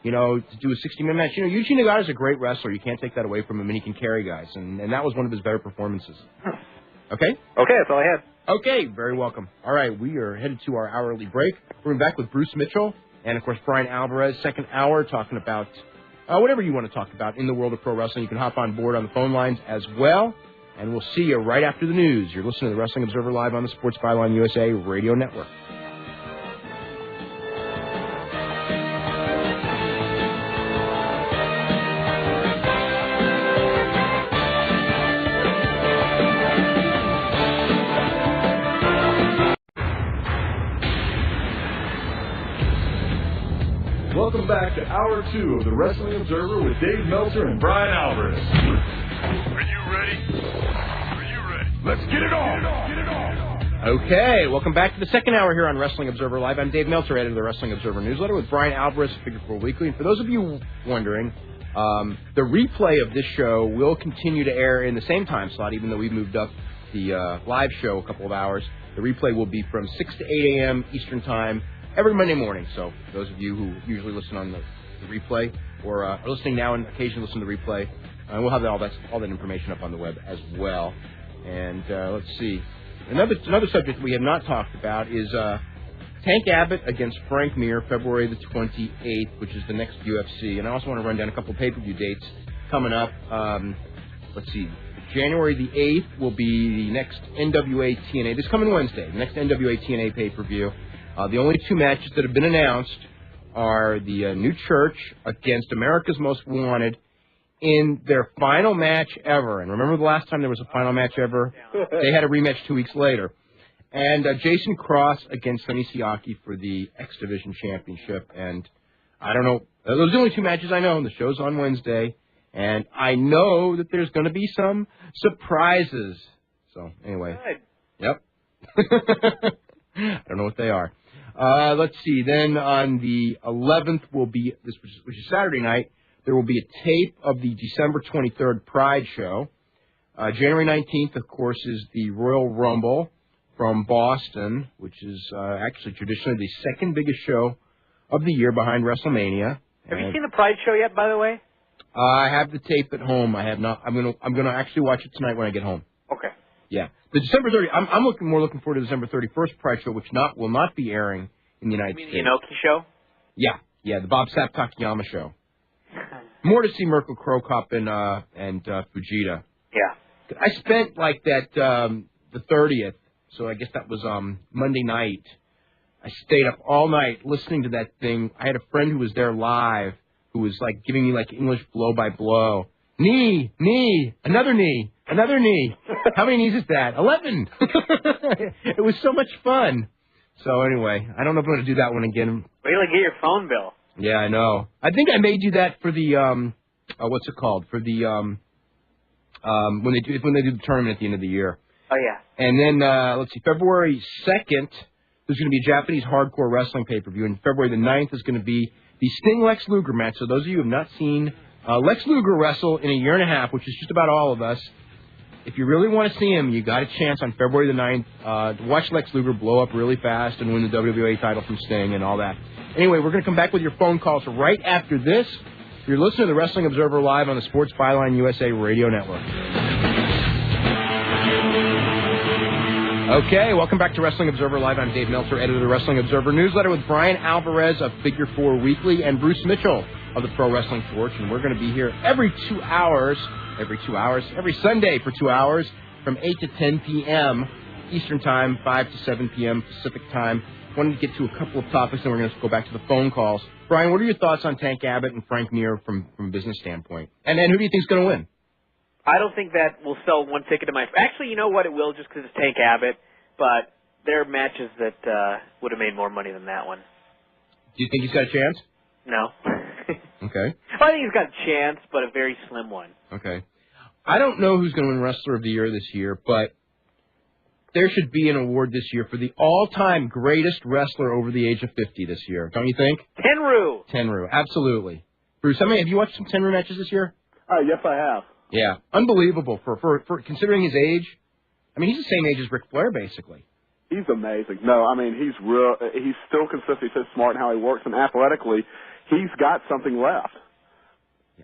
to do a 60-minute match. Yuji Nagata's a great wrestler. You can't take that away from him, and he can carry guys. And that was one of his better performances. Okay? Okay, that's all I had. Okay, very welcome. All right, we are headed to our hourly break. We're back with Bruce Mitchell and, of course, Brian Alvarez, second hour, talking about whatever you want to talk about in the world of pro wrestling. You can hop on board on the phone lines as well. And we'll see you right after the news. You're listening to the Wrestling Observer Live on the Sports Byline USA Radio Network. Welcome back to Hour 2 of the Wrestling Observer with Dave Meltzer and Brian Alvarez. Are you ready? Are you ready? Let's get it on! Okay, welcome back to the second hour here on Wrestling Observer Live. I'm Dave Meltzer, editor of the Wrestling Observer newsletter, with Brian Alvarez of Figure 4 Weekly. And for those of you wondering, the replay of this show will continue to air in the same time slot, even though we moved up the live show a couple of hours. The replay will be from 6 to 8 a.m. Eastern Time every Monday morning. So for those of you who usually listen on the replay or are listening now and occasionally listen to the replay, we'll have all that information up on the web as well. And let's see. Another subject that we have not talked about is Tank Abbott against Frank Mir, February the 28th, which is the next UFC. And I also want to run down a couple of pay-per-view dates coming up. Let's see. January the 8th will be the next NWA TNA. This coming Wednesday, the next NWA TNA pay-per-view. The only two matches that have been announced are the New Church against America's Most Wanted in their final match ever. And remember the last time there was a final match ever? They had a rematch 2 weeks later. And Jason Cross against Sonny Siaki for the X Division Championship. And I don't know. Those are the only two matches I know. The show's on Wednesday. And I know that there's going to be some surprises. So, anyway. Good. Yep. I don't know what they are. Let's see. Then on the 11th will be, which is Saturday night, there will be a tape of the December 23rd Pride show. January 19th, of course, is the Royal Rumble from Boston, which is actually traditionally the second biggest show of the year behind WrestleMania. Have you seen the Pride show yet, by the way? I have the tape at home. I have not. I'm gonna actually watch it tonight when I get home. Okay. Yeah. The December 30th, I'm more looking forward to the December 31st Pride show, which will not be airing in the United States. You mean the Inoki show? Yeah, the Bob Sapp Takayama show. More to see Mirko Cro Cop and Fujita. Yeah. I spent like that the 30th, so I guess that was Monday night. I stayed up all night listening to that thing. I had a friend who was there live who was like giving me like English blow by blow. Knee, another knee. How many knees is that? 11. It was so much fun. So anyway, I don't know if I'm going to do that one again. Wait till I get your phone bill. Yeah, I know. I think I may do that for the what's it called? For the when they do the tournament at the end of the year. Oh yeah. And then let's see, February 2nd, there's going to be a Japanese hardcore wrestling pay-per-view, and February the 9th is going to be the Sting Lex Luger match. So those of you who have not seen Lex Luger wrestle in a year and a half, which is just about all of us, if you really want to see him, you got a chance on February the 9th to watch Lex Luger blow up really fast and win the WWA title from Sting and all that. Anyway, we're going to come back with your phone calls right after this. You're listening to the Wrestling Observer Live on the Sports Byline USA Radio Network. Okay, welcome back to Wrestling Observer Live. I'm Dave Meltzer, editor of the Wrestling Observer newsletter, with Brian Alvarez of Figure 4 Weekly and Bruce Mitchell of the Pro Wrestling Torch. And we're going to be here every Sunday for 2 hours from 8 to 10 p.m. Eastern Time, 5 to 7 p.m. Pacific Time. Wanted to get to a couple of topics, and we're going to go back to the phone calls. Brian, what are your thoughts on Tank Abbott and Frank Mir from a business standpoint? And who do you think is going to win? I don't think that will sell one ticket to my... Actually, you know what? It will, just because it's Tank Abbott. But there are matches that would have made more money than that one. Do you think he's got a chance? No. Okay. I think he's got a chance, but a very slim one. Okay. I don't know who's going to win Wrestler of the Year this year, but there should be an award this year for the all-time greatest wrestler over the age of 50 this year. Don't you think? Tenryu, absolutely. Bruce, have you watched some Tenryu matches this year? Yes, I have. Yeah, unbelievable for considering his age. I mean, he's the same age as Ric Flair, basically. He's amazing. No, I mean, he's still consistent. He's so smart in how he works, and athletically, he's got something left.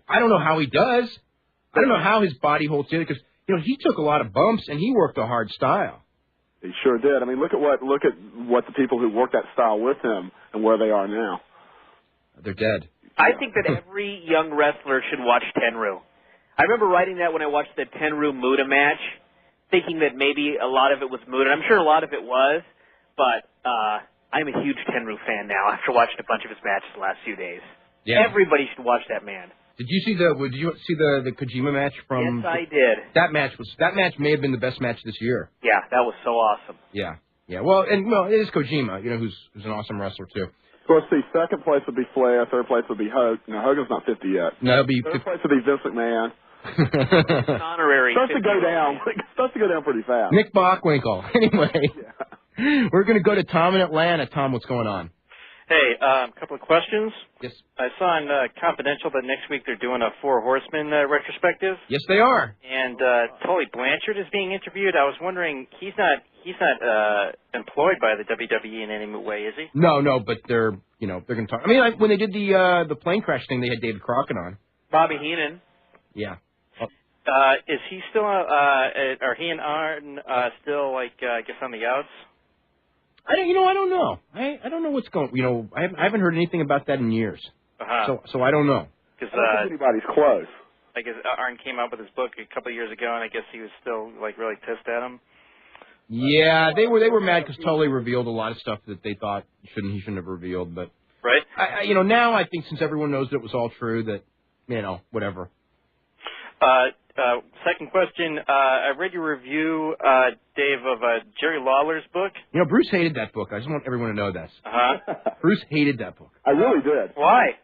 I don't know how he does. I don't know how his body holds together because, he took a lot of bumps and he worked a hard style. He sure did. I mean, look at what the people who worked that style with him and where they are now. They're dead. I think that every young wrestler should watch Tenryu. I remember writing that when I watched the Tenryu Muta match, thinking that maybe a lot of it was Muta. I'm sure a lot of it was, but I'm a huge Tenryu fan now after watching a bunch of his matches the last few days. Yeah. Everybody should watch that man. Did you see the Kojima match from? Yes, I did. That match may have been the best match this year. Yeah, that was so awesome. Yeah. Well, it is Kojima, who's an awesome wrestler too. So let's see. Second place would be Flair. Third place would be Hogan. No, Hogan's not 50 yet. No, it'll be third place would be Vince McMahon. An honorary. Starts to go down. Starts to go down pretty fast. Nick Bockwinkel. Anyway, we're going to go to Tom in Atlanta. Tom, what's going on? Hey, a couple of questions. Yes. I saw in Confidential that next week they're doing a Four Horsemen retrospective. Yes, they are. And Tully Blanchard is being interviewed. I was wondering, he's not employed by the WWE in any way, is he? No, but they're going to talk. I mean, when they did the plane crash thing, they had David Crockett on. Bobby Heenan. Yeah. Is he still? Are he and Arn still I guess on the outs? I don't know. I don't know what's going. I haven't heard anything about that in years. So I don't know. Because I don't think anybody's close. I guess Arn came out with his book a couple of years ago, and I guess he was still really pissed at him. Yeah, they were mad because Tully revealed a lot of stuff that they thought he shouldn't have revealed. But right. Now I think since everyone knows that it was all true, that whatever. Second question. I read your review, Dave, of Jerry Lawler's book. Bruce hated that book. I just want everyone to know this. Bruce hated that book. I really did. Why?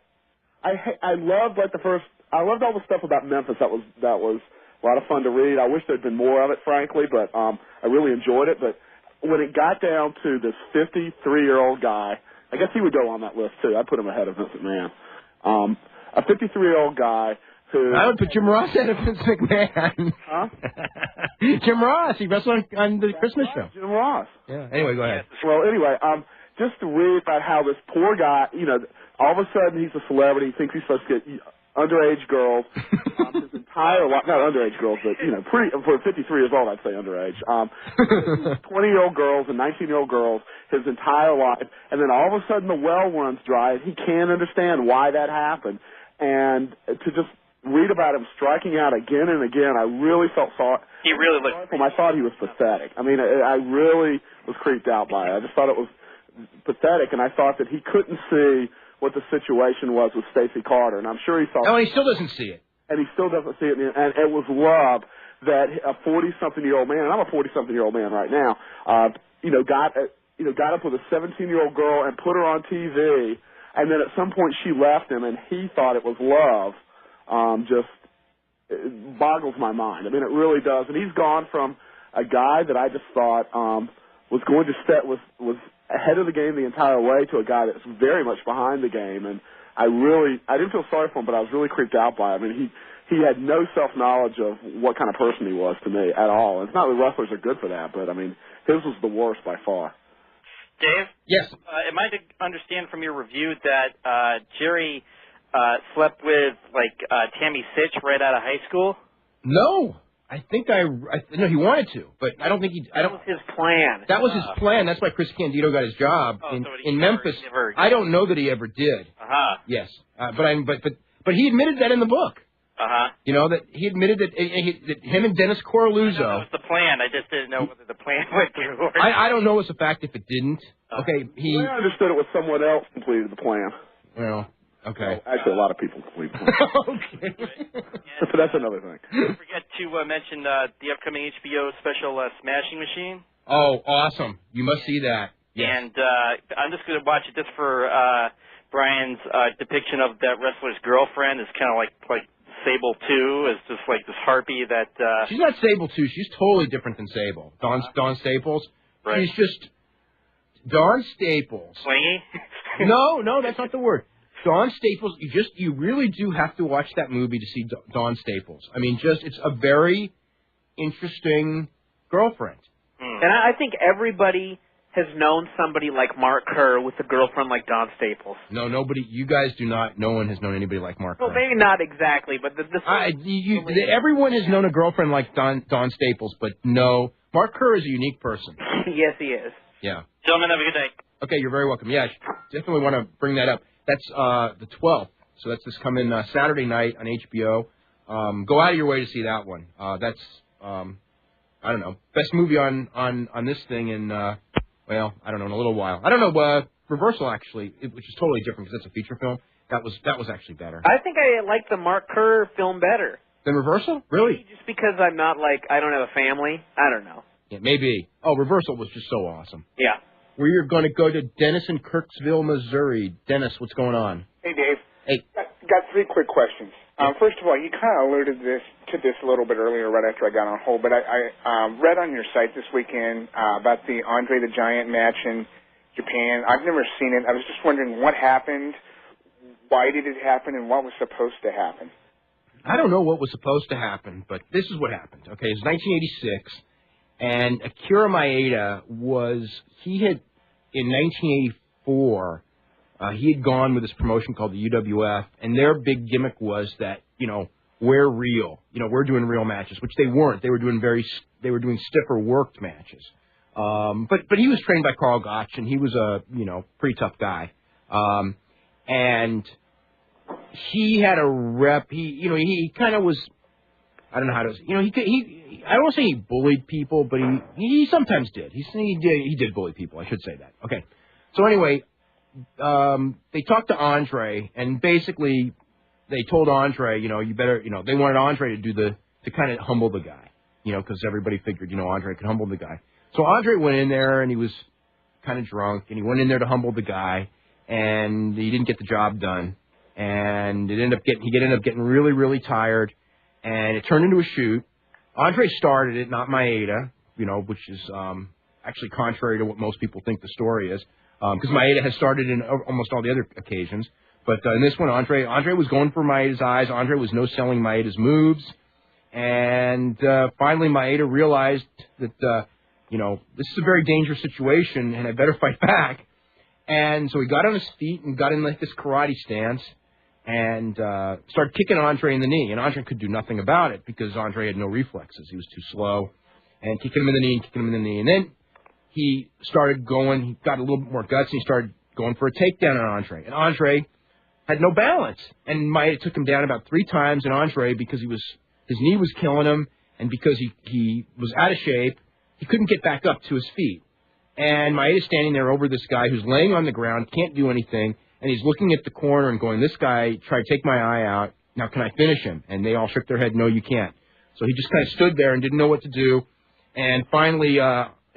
I loved I loved all the stuff about Memphis. That was a lot of fun to read. I wish there'd been more of it, frankly, but I really enjoyed it. But when it got down to this 53-year-old guy, I guess he would go on that list too. I'd put him ahead of Vince McMahon. A 53-year-old guy. I would put Jim Ross ahead of Vince McMahon. Huh? Jim Ross. He wrestled on the Christmas show. Jim Ross. Yeah. Anyway, go ahead. Well, anyway, just to read about how this poor guy, all of a sudden he's a celebrity. He thinks he's supposed to get underage girls. His entire life, not underage girls, but for 53 years old, I'd say underage. 20-year-old girls and 19-year-old girls his entire life, and then all of a sudden the well runs dry, and he can't understand why that happened. And to just read about him striking out again and again, I really felt sorry. He really looked. I thought he was pathetic. I mean, I really was creeped out by it. I just thought it was pathetic, and I thought that he couldn't see what the situation was with Stacey Carter, and I'm sure he saw. Oh, he still doesn't see it. And he still doesn't see it, and it was love that a 40-something-year-old man, and I'm a 40-something-year-old man right now, got up with a 17-year-old girl and put her on TV, and then at some point she left him, and he thought it was love. It boggles my mind. I mean, it really does. And he's gone from a guy that I just thought was going to was ahead of the game the entire way to a guy that's very much behind the game. And I didn't feel sorry for him, but I was really creeped out by him. I mean, he had no self-knowledge of what kind of person he was to me at all. And it's not that wrestlers are good for that, but, I mean, his was the worst by far. Dave? Yes. Am I to understand from your review that Jerry slept with Tammy Sitch right out of high school? No, I think no, he wanted to, but I don't think he. That was his plan. That was his plan. That's why Chris Candido got his job in Memphis. I don't know that he ever did. Yes, but he admitted that in the book. That he admitted that him and Dennis Coralluzzo. That was the plan. I just didn't know whether the plan went through. I don't know as a fact if it didn't. Okay, I understood it was someone else completed the plan. Well. Okay. Well, actually, a lot of people complete the plan. Okay. But that's another thing. Don't forget to mention the upcoming HBO special Smashing Machine. Oh, awesome. You must see that. Yes. And I'm just going to watch it just for Brian's depiction of that wrestler's girlfriend is kind of like Sable too, as just like this harpy that. She's not Sable too. She's totally different than Sable. Dawn Staples. Right. She's just Dawn Staples. Swingy? No, that's not the word. Dawn Staples. You really do have to watch that movie to see Dawn Staples. I mean, it's a very interesting girlfriend. And I think everybody has known somebody like Mark Kerr with a girlfriend like Dawn Staples. No, nobody. You guys do not. No one has known anybody like Mark Kerr. Well, maybe not exactly, but everyone has known a girlfriend like Dawn Staples, but no, Mark Kerr is a unique person. Yes, he is. Yeah. Gentlemen, have a good day. Okay, you're very welcome. Yeah, definitely want to bring that up. That's the 12th, so that's this coming Saturday night on HBO. Go out of your way to see that one. That's I don't know, best movie on this thing in well, I don't know, in a little while. I don't know, Reversal actually, which is totally different because it's a feature film. That was actually better. I think I like the Mark Kerr film better. Than Reversal? Really? Maybe just because I'm not I don't have a family. I don't know. Yeah, maybe. Oh, Reversal was just so awesome. Yeah. We're going to go to Dennis in Kirksville, Missouri. Dennis, what's going on? Hey, Dave. Hey. Got 3 quick questions. First of all, you kind of alluded to this a little bit earlier, right after I got on hold, but I read on your site this weekend about the Andre the Giant match in Japan. I've never seen it. I was just wondering what happened, why did it happen, and what was supposed to happen. I don't know what was supposed to happen, but this is what happened. Okay, it was 1986, and Akira Maeda in 1984, he had gone with this promotion called the UWF, and their big gimmick was that, we're real. We're doing real matches, which they weren't. They were doing stiffer worked matches. But he was trained by Carl Gotch, and he was a, pretty tough guy. And he had a rep. He kind of was, I don't know how to, I don't want to say he bullied people, but he sometimes did. He did bully people. I should say that. Okay. So anyway, they talked to Andre, and basically they told Andre, you better, they wanted Andre to kind of humble the guy, because everybody figured, Andre could humble the guy. So Andre went in there, and he was kind of drunk, and he went in there to humble the guy, and he didn't get the job done, and he ended up getting really, really tired, and it turned into a shoot. Andre started it, not Maeda, which is actually contrary to what most people think the story is. Because Maeda has started in almost all the other occasions. But in this one, Andre was going for Maeda's eyes. Andre was no-selling Maeda's moves. And finally, Maeda realized that, this is a very dangerous situation, and I better fight back. And so he got on his feet and got in like this karate stance and started kicking Andre in the knee. And Andre could do nothing about it because Andre had no reflexes. He was too slow. And kicking him in the knee and kicking him in the knee. And then he started going, he got a little bit more guts, and he started going for a takedown on Andre. And Andre had no balance. And Maeda took him down about 3 times, and Andre, because his knee was killing him, and because he was out of shape, he couldn't get back up to his feet. And Maeda's standing there over this guy who's laying on the ground, can't do anything, and he's looking at the corner and going, this guy tried to take my eye out, now can I finish him? And they all shook their head, no, you can't. So he just kind of stood there and didn't know what to do. And finally,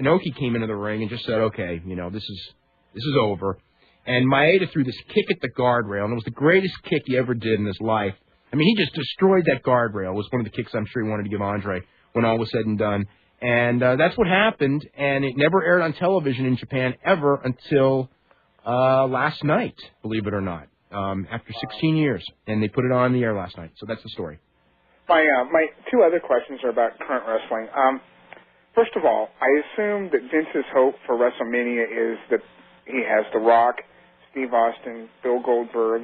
Inoki came into the ring and just said, okay, this is over. And Maeda threw this kick at the guardrail, and it was the greatest kick he ever did in his life. I mean, he just destroyed that guardrail. It was one of the kicks I'm sure he wanted to give Andre when all was said and done. And that's what happened, and it never aired on television in Japan ever until last night, believe it or not, after 16 years. And they put it on the air last night. So that's the story. My 2 other questions are about current wrestling. First of all, I assume that Vince's hope for WrestleMania is that he has The Rock, Steve Austin, Bill Goldberg,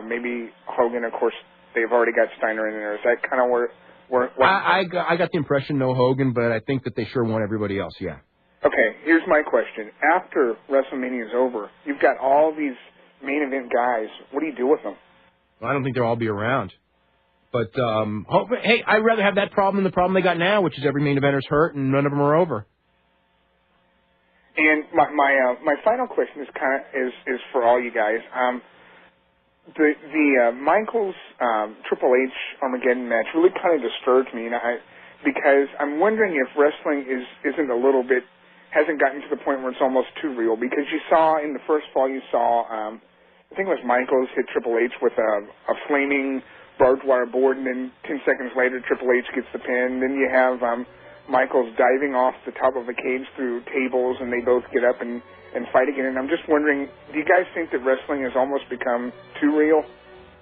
maybe Hogan. Of course, they've already got Steiner in there. Is that kind of where I got the impression no Hogan, but I think that they sure want everybody else, yeah. Okay, here's my question. After WrestleMania is over, you've got all these main event guys. What do you do with them? Well, I don't think they'll all be around. But, hey, I'd rather have that problem than the problem they got now, which is every main eventer's hurt and none of them are over. And my final question is for all you guys. The Michaels Triple H Armageddon match really kind of disturbed me, because I'm wondering if wrestling hasn't gotten to the point where it's almost too real. Because you saw in the first fall, I think it was Michaels hit Triple H with a flaming barbed wire board, and then 10 seconds later, Triple H gets the pin. Then you have Michaels diving off the top of a cage through tables, and they both get up and fight again. And I'm just wondering, do you guys think that wrestling has almost become too real?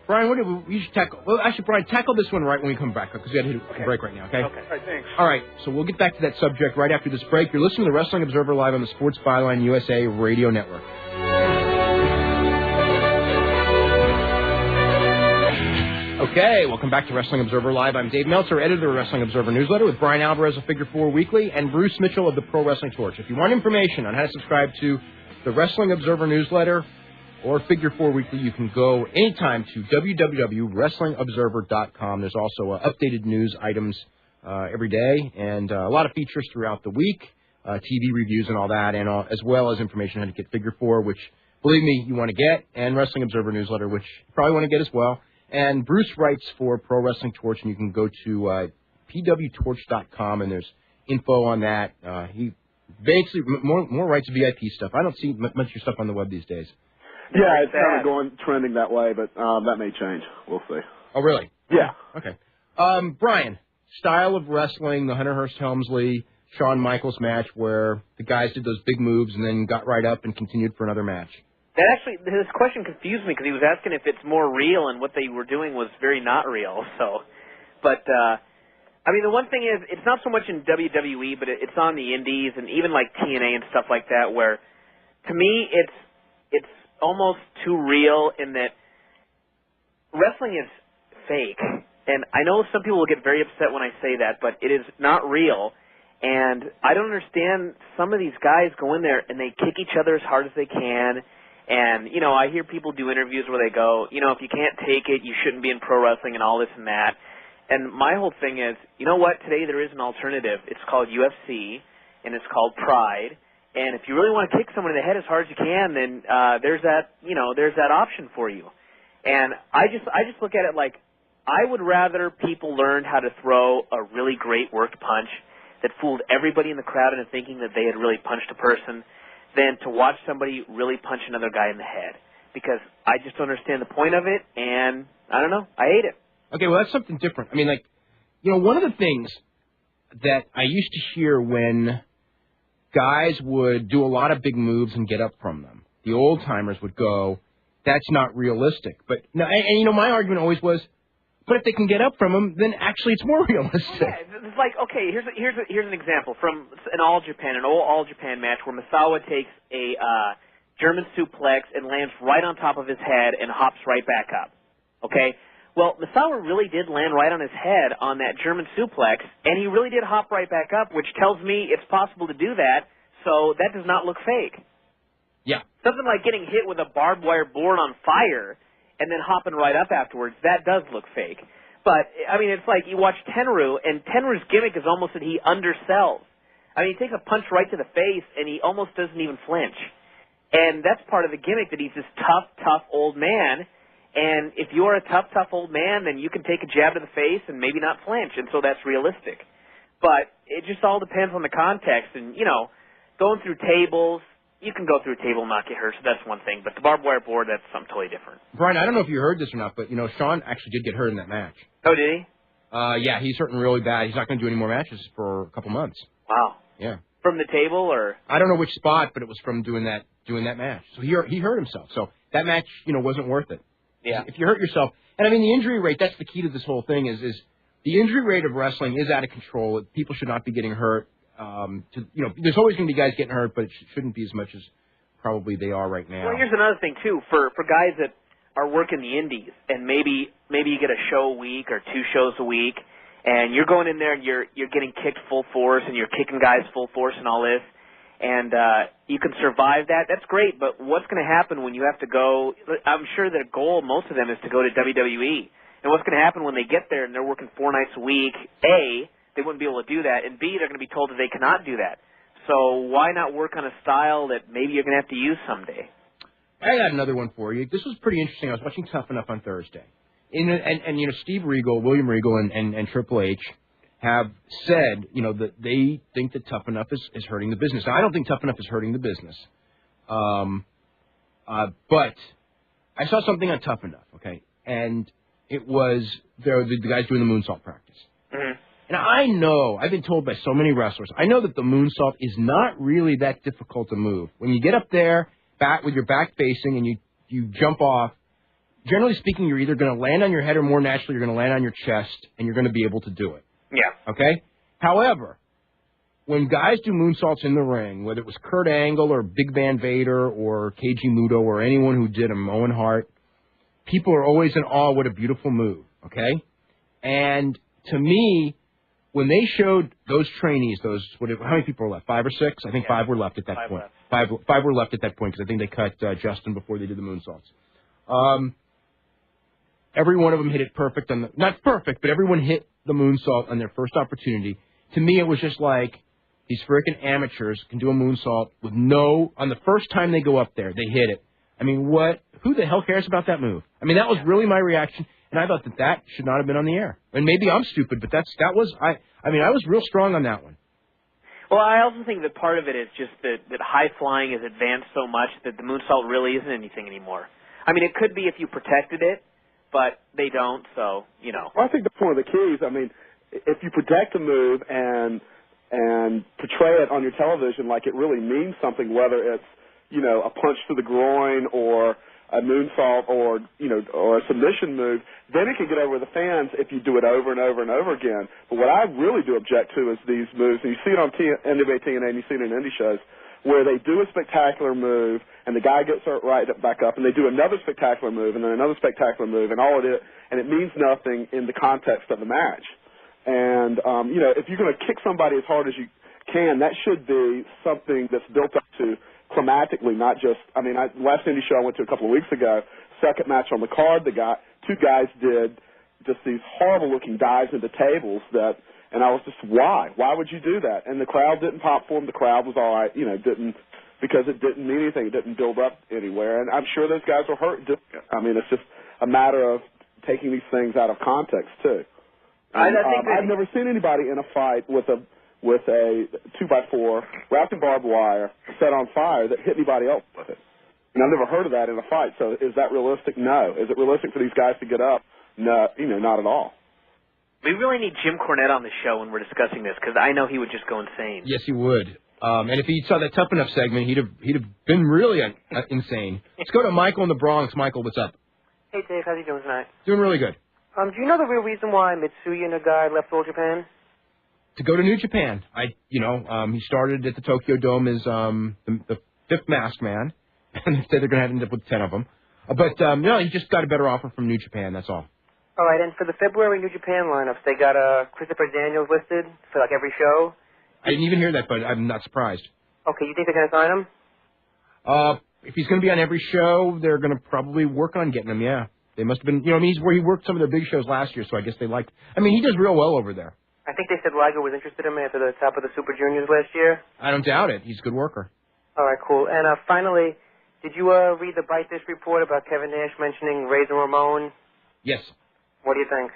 Brian, what do we should tackle? Well, actually, Brian, tackle this one right when we come back, because we got to hit a break right now, okay? Okay. All right, thanks. All right, so we'll get back to that subject right after this break. You're listening to the Wrestling Observer Live on the Sports Byline USA Radio Network. Okay, welcome back to Wrestling Observer Live. I'm Dave Meltzer, editor of Wrestling Observer Newsletter, with Brian Alvarez of Figure 4 Weekly and Bruce Mitchell of the Pro Wrestling Torch. If you want information on how to subscribe to the Wrestling Observer Newsletter or Figure 4 Weekly, you can go anytime to www.wrestlingobserver.com. There's also updated news items every day and a lot of features throughout the week, TV reviews and all that, and as well as information on how to get Figure 4, which, believe me, you want to get, and Wrestling Observer Newsletter, which you probably want to get as well. And Bruce writes for Pro Wrestling Torch, and you can go to pwtorch.com, and there's info on that. He basically more writes VIP stuff. I don't see much of your stuff on the web these days. Yeah, it's kind of trending that way, but that may change. We'll see. Oh, really? Yeah. Okay. Brian, style of wrestling, the Hunter Hearst Helmsley, Shawn Michaels match where the guys did those big moves and then got right up and continued for another match. That actually, his question confused me because he was asking if it's more real, and what they were doing was very not real. So, but I mean, the one thing is, it's not so much in WWE, but it's on the Indies and even like TNA and stuff like that, where to me it's almost too real in that wrestling is fake. And I know some people will get very upset when I say that, but it is not real. And I don't understand, some of these guys go in there and they kick each other as hard as they can. And, you know, I hear people do interviews where they go, you know, if you can't take it, you shouldn't be in pro wrestling and all this and that. And my whole thing is, you know what, today there is an alternative. It's called UFC, and it's called Pride. And if you really want to kick someone in the head as hard as you can, then there's that, you know, there's that option for you. And I just look at it like, I would rather people learn how to throw a really great worked punch that fooled everybody in the crowd into thinking that they had really punched a person than to watch somebody really punch another guy in the head. Because I just don't understand the point of it, and I don't know, I hate it. Okay, well, that's something different. I mean, like, you know, one of the things that I used to hear when guys would do a lot of big moves and get up from them, the old-timers would go, that's not realistic. But, no, and you know, my argument always was, but if they can get up from them, then actually it's more realistic. Yeah, it's like, okay, here's an example from an old All Japan match where Misawa takes a German suplex and lands right on top of his head and hops right back up. Okay? Well, Misawa really did land right on his head on that German suplex, and he really did hop right back up, which tells me it's possible to do that, so that does not look fake. Yeah. Something like getting hit with a barbed wire board on fire and then hopping right up afterwards, that does look fake. But, I mean, it's like you watch Tenryu, and Tenryu's gimmick is almost that he undersells. I mean, he takes a punch right to the face, and he almost doesn't even flinch. And that's part of the gimmick, that he's this tough old man. And if you're a tough old man, then you can take a jab to the face and maybe not flinch, and so that's realistic. But it just all depends on the context. And, you know, going through tables, you can go through a table and not get hurt, so that's one thing. But the barbed wire board, that's something totally different. Brian, I don't know if you heard this or not, but, you know, Shawn actually did get hurt in that match. Oh, did he? Yeah, he's hurting really bad. He's not going to do any more matches for a couple months. Wow. Yeah. From the table, or? I don't know which spot, but it was from doing that match. So he hurt himself. So that match, you know, wasn't worth it. Yeah. If you hurt yourself, and I mean, the injury rate, that's the key to this whole thing, is the injury rate of wrestling is out of control. People should not be getting hurt. There's always going to be guys getting hurt, but it shouldn't be as much as probably they are right now. Well, here's another thing, too. For guys that are working the indies, and maybe you get a show a week or 2 shows a week, and you're going in there and you're getting kicked full force, and you're kicking guys full force and all this, and you can survive that, that's great, but what's going to happen when you have to go? I'm sure that a goal, most of them, is to go to WWE. And what's going to happen when they get there and they're working 4 nights a week? A, they wouldn't be able to do that, and B, they're going to be told that they cannot do that. So why not work on a style that maybe you're going to have to use someday? I got another one for you. This was pretty interesting. I was watching Tough Enough on Thursday. And you know, Steve Regal, William Regal, and Triple H have said, you know, that they think that Tough Enough is hurting the business. Now, I don't think Tough Enough is hurting the business. But I saw something on Tough Enough, okay? And it was the guys doing the moonsault practice. Mm-hmm. And I know, I've been told by so many wrestlers, I know that the moonsault is not really that difficult to move. When you get up there, back with your back facing, and you jump off, generally speaking, you're either going to land on your head or more naturally, you're going to land on your chest, and you're going to be able to do it. Yeah. Okay? However, when guys do moonsaults in the ring, whether it was Kurt Angle or Big Van Vader or Keiji Muto or anyone who did them, Owen Hart, people are always in awe. What a beautiful move. Okay? And to me, when they showed those trainees, how many people were left? 5 or 6? I think 5 were left at that point. Five were left at that point because I think they cut Justin before they did the moonsaults. Every one of them hit it perfect not perfect, but everyone hit the moonsault on their first opportunity. To me, it was just like these freaking amateurs can do a moonsault with on the first time they go up there, they hit it. I mean, who the hell cares about that move? I mean, that was really my reaction. And I thought that should not have been on the air. And maybe I'm stupid, but I was real strong on that one. Well, I also think that part of it is just that high flying has advanced so much that the moonsault really isn't anything anymore. I mean, it could be if you protected it, but they don't, so, you know. Well, I think that's one of the keys. I mean, if you protect the move and portray it on your television like it really means something, whether it's, a punch to the groin or a moonsault or a submission move, then it can get over the fans if you do it over and over and over again. But what I really do object to is these moves, and you see it on NWA TNA and you see it in indie shows, where they do a spectacular move and the guy gets right back up and they do another spectacular move and then another spectacular move and it means nothing in the context of the match. And, if you're going to kick somebody as hard as you can, that should be something that's built up to climatically, not just, last indie show I went to a couple of weeks ago, second match on the card, two guys did just these horrible looking dives into tables and I was just, why? Why would you do that? And the crowd didn't pop for them. The crowd was all right, because it didn't mean anything. It didn't build up anywhere. And I'm sure those guys were hurt. It's just a matter of taking these things out of context, too. I've never seen anybody in a fight with a 2x4 wrapped in barbed wire, set on fire, that hit anybody else with it. And I've never heard of that in a fight. So is that realistic? No. Is it realistic for these guys to get up? No, not at all. We really need Jim Cornette on the show when we're discussing this, because I know he would just go insane. Yes, he would. And if he saw that Tough Enough segment, he'd have been really insane. Let's go to Michael in the Bronx. Michael, what's up? Hey, Dave. How's you doing tonight? Doing really good. Do you know the real reason why Mitsuya Nagai left All Japan? To go to New Japan. He started at the Tokyo Dome as the fifth masked man, and they said they're going to end up with 10 of them. But he just got a better offer from New Japan. That's all. All right, and for the February New Japan lineups, they got Christopher Daniels listed for every show. I didn't even hear that, but I'm not surprised. Okay, you think they're going to sign him? If he's going to be on every show, they're going to probably work on getting him. Yeah, they must have been. He's where he worked some of their big shows last year, so I guess they liked. He does real well over there. I think they said Liger was interested in him after the top of the Super Juniors last year. I don't doubt it. He's a good worker. All right, cool. And finally, did you read the Bite This report about Kevin Nash mentioning Razor Ramon? Yes. What do you think?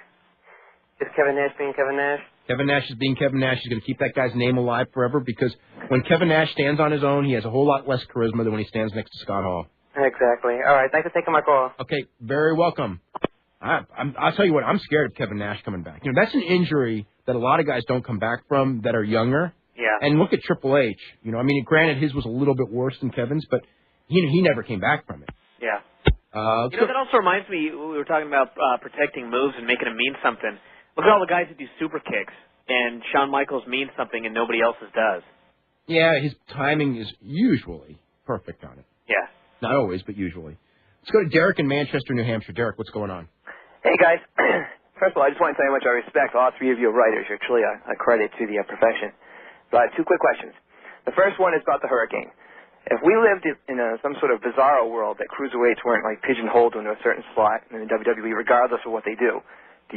Is Kevin Nash being Kevin Nash? Kevin Nash is being Kevin Nash. He's going to keep that guy's name alive forever because when Kevin Nash stands on his own, he has a whole lot less charisma than when he stands next to Scott Hall. Exactly. All right. Thanks for taking my call. Okay. Very welcome. I'll tell you what. I'm scared of Kevin Nash coming back. That's an injury that a lot of guys don't come back from that are younger. Yeah. And look at Triple H. Granted, his was a little bit worse than Kevin's, but he never came back from it. Yeah. That also reminds me, we were talking about protecting moves and making them mean something. Look at all the guys that do super kicks, and Shawn Michaels means something and nobody else's does. Yeah, his timing is usually perfect on it. Yeah. Not always, but usually. Let's go to Derek in Manchester, New Hampshire. Derek, what's going on? Hey, guys. First of all, I just want to tell you how much I respect all three of you writers. You're truly a credit to the profession. But two quick questions. The first one is about the Hurricane. If we lived in some sort of bizarro world that cruiserweights weren't pigeonholed into a certain slot in the WWE, regardless of what they do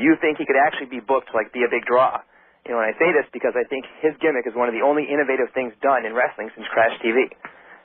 you think he could actually be booked to be a big draw? And I say this because I think his gimmick is one of the only innovative things done in wrestling since Crash TV.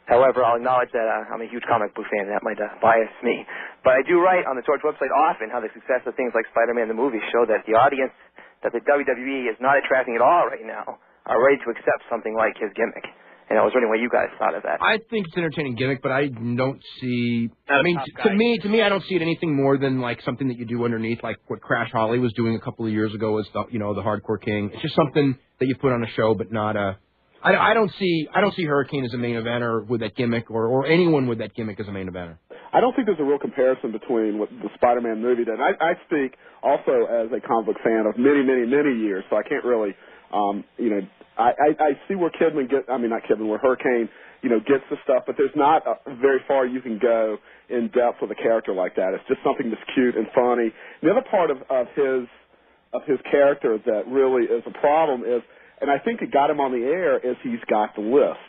However, I'll acknowledge that I'm a huge comic book fan, and that might bias me. But I do write on the Torch website often how the success of things like Spider-Man the movie show that the audience that the WWE is not attracting at all right now are ready to accept something like his gimmick. I was wondering what you guys thought of that. I think it's an entertaining gimmick, but I don't see. Not I a mean, tough to guy. me, I don't see it anything more than like something that you do underneath, like what Crash Holly was doing a couple of years ago as the Hardcore King. It's just something that you put on a show, but not a. I don't see Hurricane as a main eventer with that gimmick, or anyone with that gimmick as a main eventer. I don't think there's a real comparison between what the Spider-Man movie did. I speak also as a comic book fan of many, many, many years, so I can't really, I see where where Hurricane, gets the stuff, but there's not very far you can go in depth with a character like that. It's just something that's cute and funny. The other part of his character that really is a problem is, and I think it got him on the air, is he's got the lisp.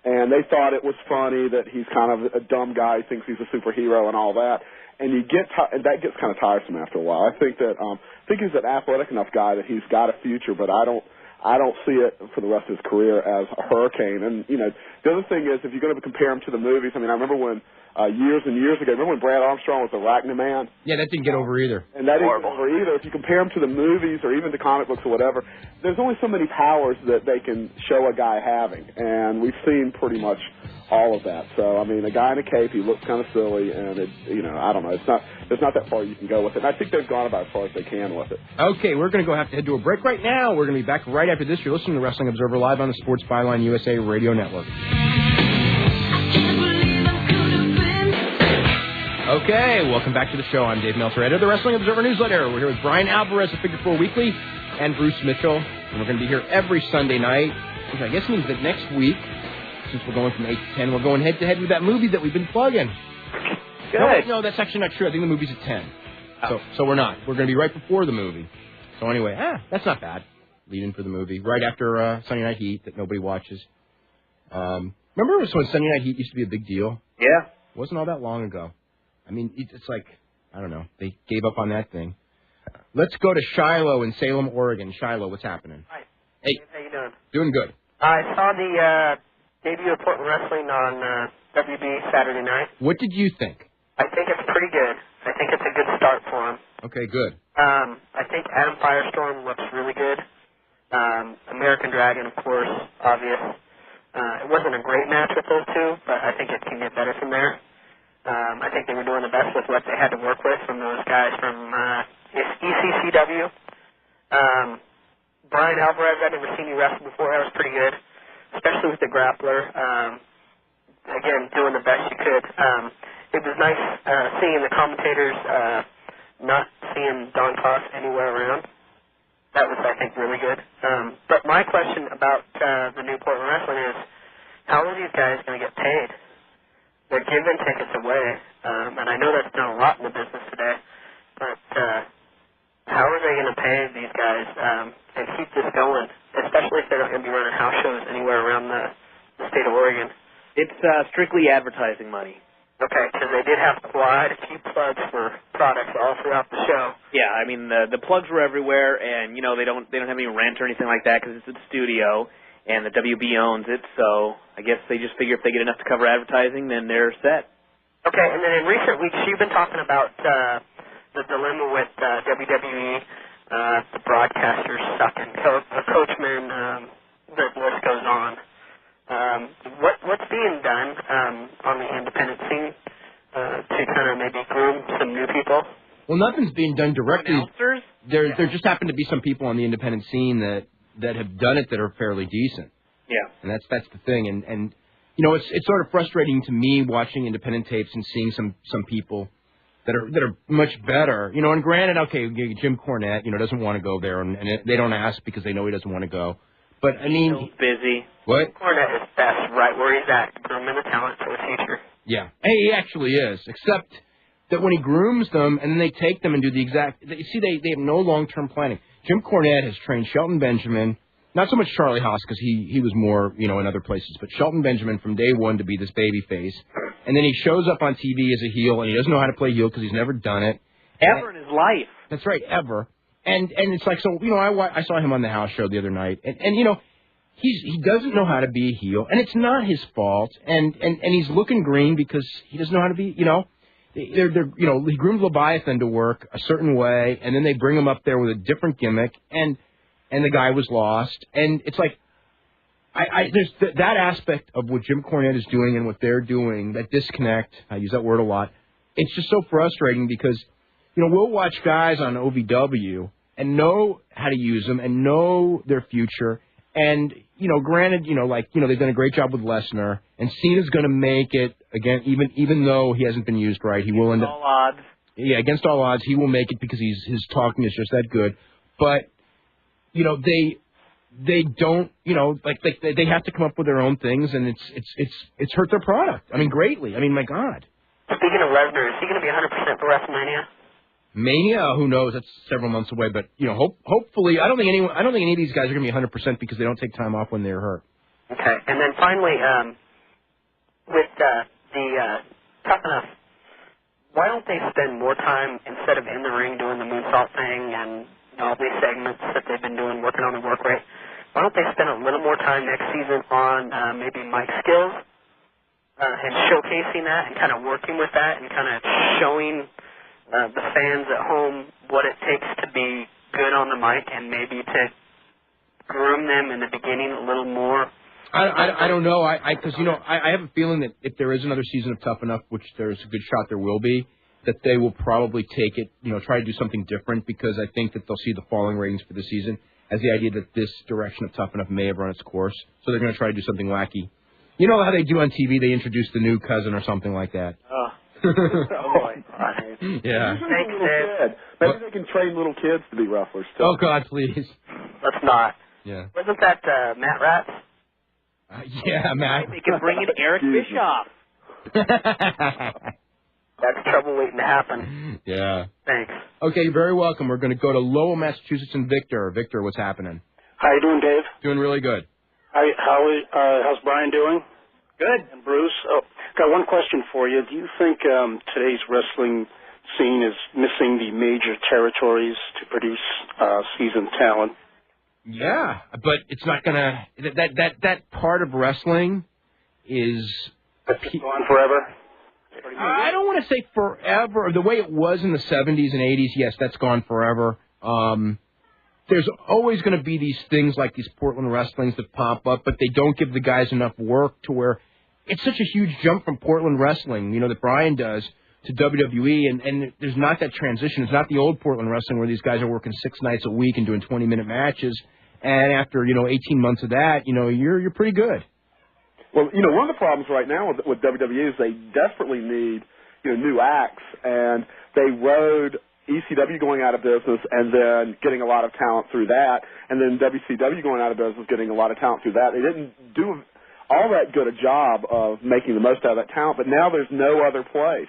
And they thought it was funny that he's kind of a dumb guy, thinks he's a superhero and all that. And that gets kind of tiresome after a while. I think he's an athletic enough guy that he's got a future, but I don't see it for the rest of his career as a Hurricane. And the other thing is, if you're going to compare him to the movies, I remember when years and years ago, remember when Brad Armstrong was Arachne-Man? Yeah, that didn't get over either. And that didn't get over either. If you compare him to the movies or even to comic books or whatever, there's only so many powers that they can show a guy having, and we've seen pretty much all of that. So, a guy in a cape, he looks kind of silly, and I don't know. There's not that far you can go with it. And I think they've gone about as far as they can with it. Okay, we're going to have to head to a break right now. We're going to be back right after this. You're listening to Wrestling Observer Live on the Sports Byline USA Radio Network. Okay, welcome back to the show. I'm Dave Meltzer, editor of the Wrestling Observer Newsletter. We're here with Brian Alvarez of Figure 4 Weekly and Bruce Mitchell. And we're going to be here every Sunday night, which I guess means that next week, since we're going from 8 to 10, we're going head-to-head with that movie that we've been plugging. Good. No, that's actually not true. I think the movie's at 10. So we're not. We're going to be right before the movie. So anyway, that's not bad. Lead in for the movie. Right after Sunday Night Heat that nobody watches. Remember when Sunday Night Heat used to be a big deal? Yeah. It wasn't all that long ago. It's like, I don't know, they gave up on that thing. Let's go to Shiloh in Salem, Oregon. Shiloh, what's happening? Hi. Hey. How you doing? Doing good. I saw the debut of Portland Wrestling on WB Saturday night. What did you think? I think it's pretty good. I think it's a good start for him. Okay, good. I think Adam Firestorm looks really good. American Dragon, of course, obvious. It wasn't a great match with those two, but I think it can get better from there. I think they were doing the best with what they had to work with from those guys from ECCW. Brian Alvarez, I'd never seen you wrestle before. That was pretty good, especially with the grappler. Again, doing the best you could. It was nice seeing the commentators, not seeing Don Toss anywhere around. That was, I think, really good. But my question about the new Portland Wrestling is, how are these guys going to get paid? They're giving tickets away, and I know that's done a lot in the business today, but how are they going to pay these guys and keep this going, especially if they're not going to be running house shows anywhere around the state of Oregon? It's strictly advertising money. Okay, because they did have quite a few plugs for products all throughout the show. Yeah, the plugs were everywhere, and they don't have any rent or anything like that because it's a studio. And the WB owns it, so I guess they just figure if they get enough to cover advertising, then they're set. Okay, and then in recent weeks, you've been talking about the dilemma with WWE, the broadcasters sucking, Coachman, the list goes on. What's being done on the independent scene to kind of maybe groom some new people? Well, nothing's being done directly. Announcers? There just happen to be some people on the independent scene that have done it that are fairly decent. Yeah. And that's the thing. And it's sort of frustrating to me watching independent tapes and seeing some people that are much better. And granted, okay, Jim Cornette, doesn't want to go there, and they don't ask because they know he doesn't want to go. But he's busy. What? Cornette is best right where he's at, grooming the talent for the future. Yeah. Hey, he actually is, except that when he grooms them and then they take them and do the exact... they have no long-term planning. Jim Cornette has trained Shelton Benjamin, not so much Charlie Haas because he was more, in other places, but Shelton Benjamin from day one to be this baby face. And then he shows up on TV as a heel, and he doesn't know how to play heel because he's never done it. Ever in his life. That's right, ever. And it's like, so, I saw him on the house show the other night, and he doesn't know how to be a heel, and it's not his fault, and he's looking green because he doesn't know how to be, he groomed Leviathan to work a certain way, and then they bring him up there with a different gimmick, and the guy was lost, and it's like, there's that aspect of what Jim Cornette is doing and what they're doing, that disconnect. I use that word a lot. It's just so frustrating because, we'll watch guys on OVW and know how to use them and know their future. And, granted, they've done a great job with Lesnar, and Cena's going to make it again, even though he hasn't been used right. He will end up. All odds. Yeah, against all odds, he will make it because his talking is just that good. But, they don't, they have to come up with their own things, and it's hurt their product. I mean, greatly. I mean, my God. Speaking of Lesnar, is he going to be 100% for WrestleMania? Mania, who knows? That's several months away. But hopefully, I don't think any of these guys are going to be 100% because they don't take time off when they're hurt. Okay, and then finally, with the Tough Enough, why don't they spend more time instead of in the ring doing the moonsault thing and all these segments that they've been doing, working on the work rate? Why don't they spend a little more time next season on maybe mic skills and showcasing that and kind of working with that and kind of showing the fans at home what it takes to be good on the mic and maybe to groom them in the beginning a little more? I don't know. Because I have a feeling that if there is another season of Tough Enough, which there's a good shot there will be, that they will probably take it, try to do something different, because I think that they'll see the falling ratings for the season as the idea that this direction of Tough Enough may have run its course. So they're going to try to do something wacky. You know how they do on TV? They introduce the new cousin or something like that. Oh boy. Yeah. Thanks, Dad. Maybe they can train little kids to be wrestlers, too. Oh, God, please. Let's not. Yeah. Wasn't that Matt Ratz? Yeah, Matt. They could bring in Eric Bischoff. That's trouble waiting to happen. Yeah. Thanks. Okay, you're very welcome. We're going to go to Lowell, Massachusetts, and Victor. Victor, what's happening? How you doing, Dave? Doing really good. How's Brian doing? Good. And Bruce? Oh, got one question for you. Do you think today's wrestling scene is missing the major territories to produce seasoned talent? Yeah, but it's not going to... That part of wrestling is... That's gone forever? I don't want to say forever. The way it was in the 70s and 80s, yes, that's gone forever. There's always going to be these things like these Portland wrestlings that pop up, but they don't give the guys enough work to where it's such a huge jump from Portland wrestling, that Brian does, to WWE, and there's not that transition. It's not the old Portland wrestling where these guys are working 6 nights a week and doing 20-minute matches, and after, 18 months of that, you're pretty good. Well, one of the problems right now with WWE is they desperately need, new acts, and they rode ECW going out of business and then getting a lot of talent through that, and then WCW going out of business getting a lot of talent through that. They didn't do all that good a job of making the most out of that talent, but now there's no other place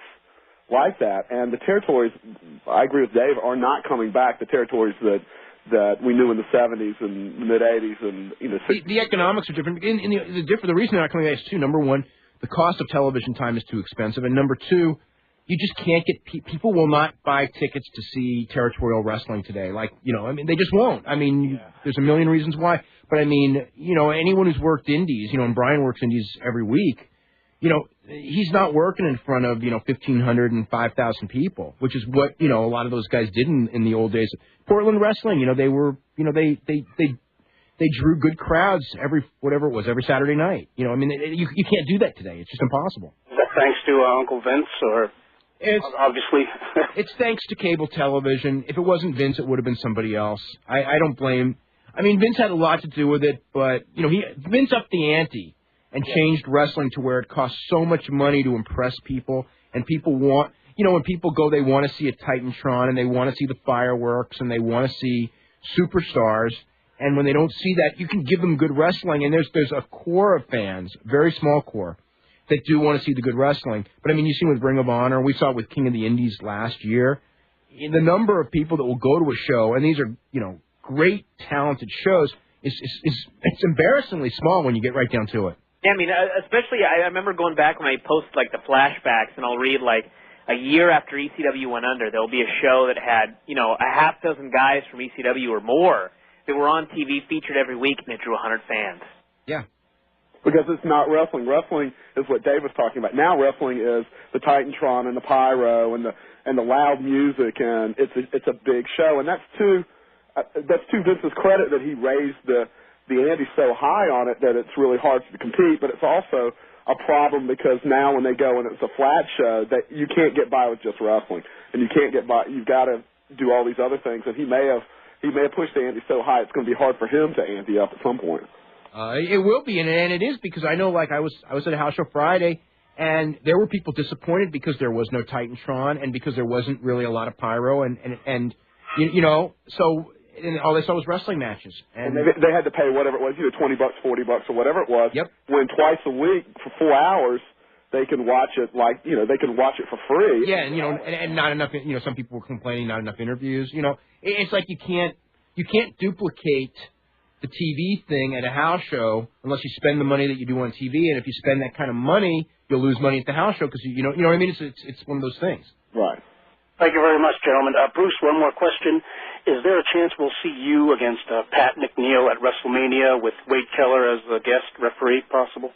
like that, and the territories, I agree with Dave, are not coming back, the territories that we knew in the 70s and the mid-80s and 60s. The economics are different. The reason they're not coming back is two. Number one, the cost of television time is too expensive, and number two, you just can't get people will not buy tickets to see territorial wrestling today. They just won't. There's a million reasons why, but anyone who's worked indies, and Brian works indies every week, he's not working in front of 1,500 and 5,000 people, which is what a lot of those guys did in the old days. Portland wrestling, they were they drew good crowds every Saturday night. You can't do that today. It's just impossible. Is that thanks to Uncle Vince or? Obviously. It's thanks to cable television. If it wasn't Vince, it would have been somebody else. I don't blame. Vince had a lot to do with it, but Vince upped the ante and changed wrestling to where it costs so much money to impress people, and people want, when people go, they want to see a Titantron, and they want to see the fireworks, and they want to see superstars, and when they don't see that, you can give them good wrestling, and there's a core of fans, very small core, that do want to see the good wrestling. But, you see with Ring of Honor, we saw it with King of the Indies last year, the number of people that will go to a show, and these are, great, talented shows, it's embarrassingly small when you get right down to it. Yeah, especially I remember going back when I post the flashbacks, and I'll read a year after ECW went under, there'll be a show that had a half dozen guys from ECW or more that were on TV featured every week, and it drew 100 fans. Yeah, because it's not wrestling. Wrestling is what Dave was talking about. Now wrestling is the Titantron and the pyro and the loud music, and it's a big show, and that's to Vince's credit that he raised the the ante's so high on it that it's really hard to compete, but it's also a problem because now when they go and it's a flat show, that you can't get by with just wrestling, and you can't get by. You've got to do all these other things, and he may have pushed the ante so high it's going to be hard for him to ante up at some point. It will be, and it is, because I know, like, I was at a house show Friday, and there were people disappointed because there was no Titantron and because there wasn't really a lot of pyro, and you know, so and all they saw was wrestling matches. And they had to pay whatever it was, $20, $40, or whatever it was. Yep. When twice a week for 4 hours, they can watch it they can watch it for free. Yeah, and and not enough. Some people were complaining not enough interviews. It's like you can't duplicate the TV thing at a house show unless you spend the money that you do on TV. And if you spend that kind of money, you'll lose money at the house show because you know what I mean. It's one of those things. Right. Thank you very much, gentlemen. Bruce, one more question. Is there a chance we'll see you against Pat McNeil at WrestleMania with Wade Keller as the guest referee, possible?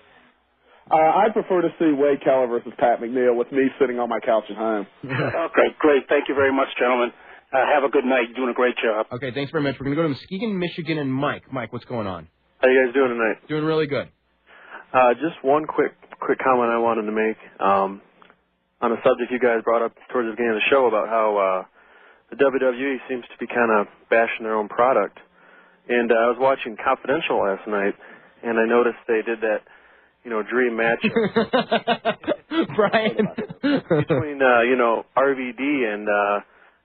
I'd prefer to see Wade Keller versus Pat McNeil with me sitting on my couch at home. Okay, great. Thank you very much, gentlemen. Have a good night. You're doing a great job. Okay, thanks very much. We're going to go to Muskegon, Michigan, and Mike. Mike, what's going on? How you guys doing tonight? Doing really good. Just one quick comment I wanted to make on a subject you guys brought up towards the beginning of the show about how the WWE seems to be kind of bashing their own product. And I was watching Confidential last night, and I noticed they did that, dream match Brian. between RVD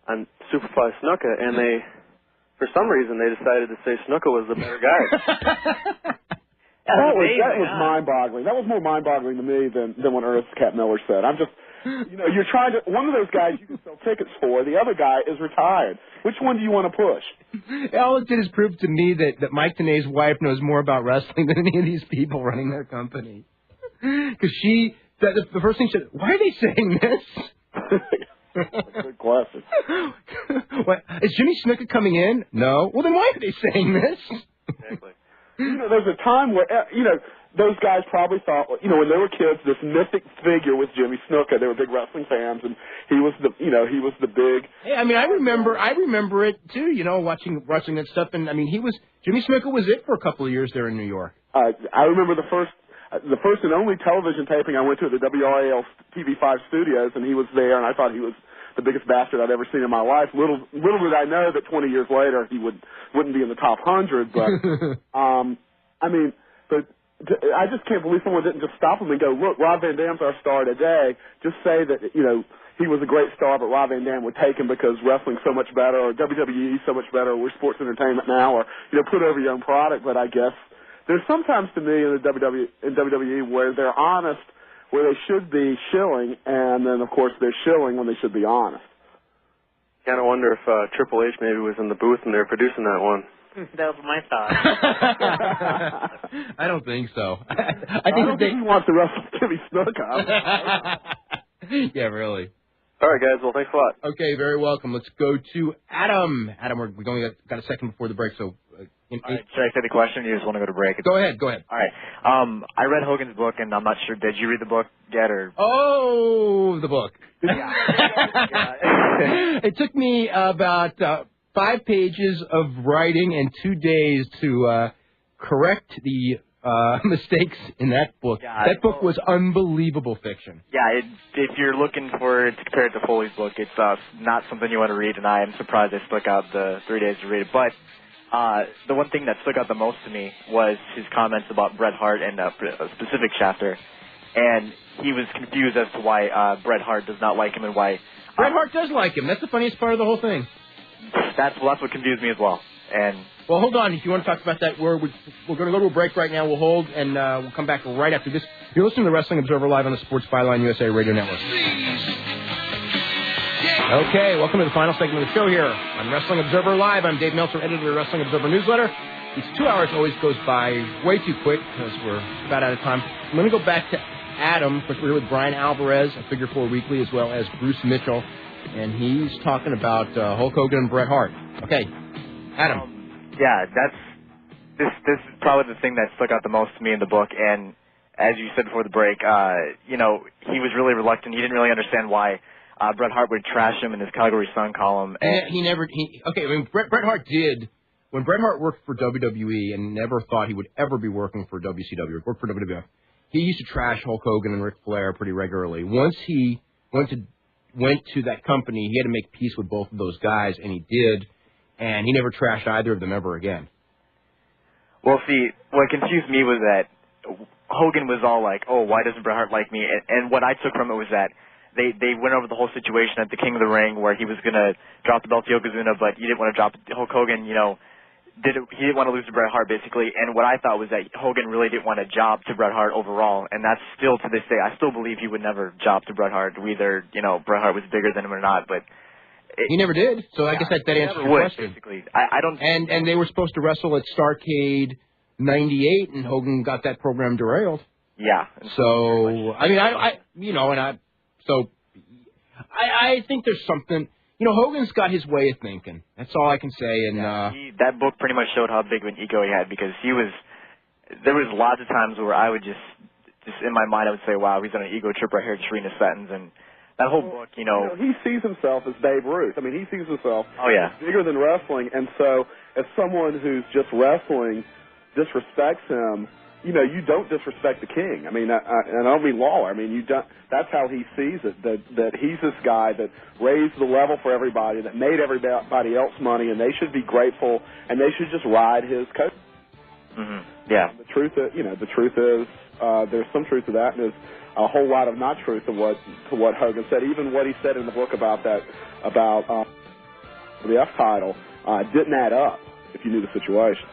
and Superfly Snuka, and they, for some reason, they decided to say Snuka was the better guy. That was mind-boggling. That was more mind-boggling to me than what Ernest Cat Miller said. I'm just, you're trying to. One of those guys you can sell tickets for. The other guy is retired. Which one do you want to push? All it did is prove to me that Mike Tenay's wife knows more about wrestling than any of these people running their company. Because the first thing she said, why are they saying this? That's a good question. What, is Jimmy Snuka coming in? No. Well, then why are they saying this? Exactly. There's a time where, those guys probably thought, when they were kids, this mythic figure was Jimmy Snuka. They were big wrestling fans, and he was the big. Hey, I mean, I remember it too. Watching that stuff, and I mean, Jimmy Snuka was it for a couple of years there in New York. I remember the first and only television taping I went to at the WRAL TV5 studios, and he was there, and I thought he was the biggest bastard I'd ever seen in my life. Little did I know that 20 years later he wouldn't be in the top 100. But I just can't believe someone didn't just stop him and go, look, Rob Van Dam's our star today. Just say that he was a great star, but Rob Van Dam would take him because wrestling's so much better, or WWE's so much better, or we're sports entertainment now, or put over your own product. But I guess there's sometimes to me in WWE where they're honest, where they should be shilling, and then, of course, they're shilling when they should be honest. Kind of wonder if Triple H maybe was in the booth and they were producing that one. That was my thought. I don't think so. I don't think he wants to wrestle Jimmy Snuka. Yeah, really. All right, guys. Well, thanks a lot. Okay, very welcome. Let's go to Adam. Adam, we've only got a second before the break, so... All right, should I say the question, or you just want to go to break? Go ahead. All right. I read Hogan's book, and I'm not sure. Did you read the book yet, or? Oh, the book. Yeah. It took me about 5 pages of writing and 2 days to correct the mistakes in that book. Yeah, that book was unbelievable fiction. Yeah, if you're looking to compare it to Foley's book, it's not something you want to read, and I am surprised I stuck out the 3 days to read it. But the one thing that stuck out the most to me was his comments about Bret Hart and a specific chapter. And he was confused as to why Bret Hart does not like him and why... Bret Hart does like him. That's the funniest part of the whole thing. That's what confused me as well. And well, hold on. If you want to talk about that, we're going to go to a break right now. We'll hold, and we'll come back right after this. You're listening to Wrestling Observer Live on the Sports Byline USA Radio Network. Okay, welcome to the final segment of the show here on Wrestling Observer Live. I'm Dave Meltzer, editor of the Wrestling Observer newsletter. These 2 hours always goes by way too quick because we're about out of time. I'm going to go back to Adam, because we're here with Brian Alvarez of Figure 4 Weekly, as well as Bruce Mitchell, and he's talking about Hulk Hogan and Bret Hart. Okay, Adam. Yeah, this is probably the thing that stuck out the most to me in the book, and as you said before the break, he was really reluctant. He didn't really understand why Bret Hart would trash him in his Calgary Sun column. And Bret Hart did when Bret Hart worked for WWE and never thought he would ever be working for WCW, worked for WWF, he used to trash Hulk Hogan and Ric Flair pretty regularly. Once he went to that company, he had to make peace with both of those guys, and he did, and he never trashed either of them ever again. Well, see, what confused me was that Hogan was all like, "Oh, why doesn't Bret Hart like me?" And what I took from it was that they went over the whole situation at the King of the Ring where he was going to drop the belt to Yokozuna, but he didn't want to drop Hulk Hogan, he didn't want to lose to Bret Hart, basically. And what I thought was that Hogan really didn't want to job to Bret Hart overall, and that's still to this day. I still believe he would never job to Bret Hart, whether, Bret Hart was bigger than him or not, but... He never did, so I guess that answers your question. Basically. I don't... And they were supposed to wrestle at Starrcade 98, and Hogan got that program derailed. Yeah. So, I mean, I think there's something... Hogan's got his way of thinking. That's all I can say. And that book pretty much showed how big of an ego he had, because there was lots of times where I would just in my mind I would say, wow, he's on an ego trip right here, just reading his sentence. And that whole book, he sees himself as Babe Ruth. I mean, he sees himself bigger than wrestling. And so as someone who's just wrestling disrespects him, you don't disrespect the king. I mean, and I don't mean Lawler. I mean, you don't. That's how he sees it. That he's this guy that raised the level for everybody, that made everybody else money, and they should be grateful, and they should just ride his coat. Mm-hmm. Yeah. The truth is, there's some truth to that, and there's a whole lot of not truth to what Hogan said. Even what he said in the book about the F title didn't add up if you knew the situation.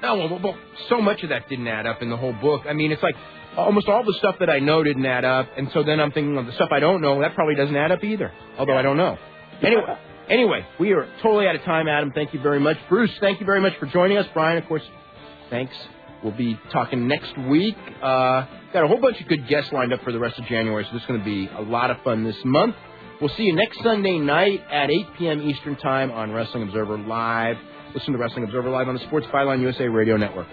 No, well, so much of that didn't add up in the whole book. I mean, it's like almost all the stuff that I know didn't add up, and so then I'm thinking of the stuff I don't know, that probably doesn't add up either, although I don't know. Anyway, we are totally out of time, Adam. Thank you very much. Bruce, thank you very much for joining us. Brian, of course, thanks. We'll be talking next week. Got a whole bunch of good guests lined up for the rest of January, so this is going to be a lot of fun this month. We'll see you next Sunday night at 8 p.m. Eastern Time on Wrestling Observer Live. Listen to Wrestling Observer Live on the Sports Byline USA Radio Network.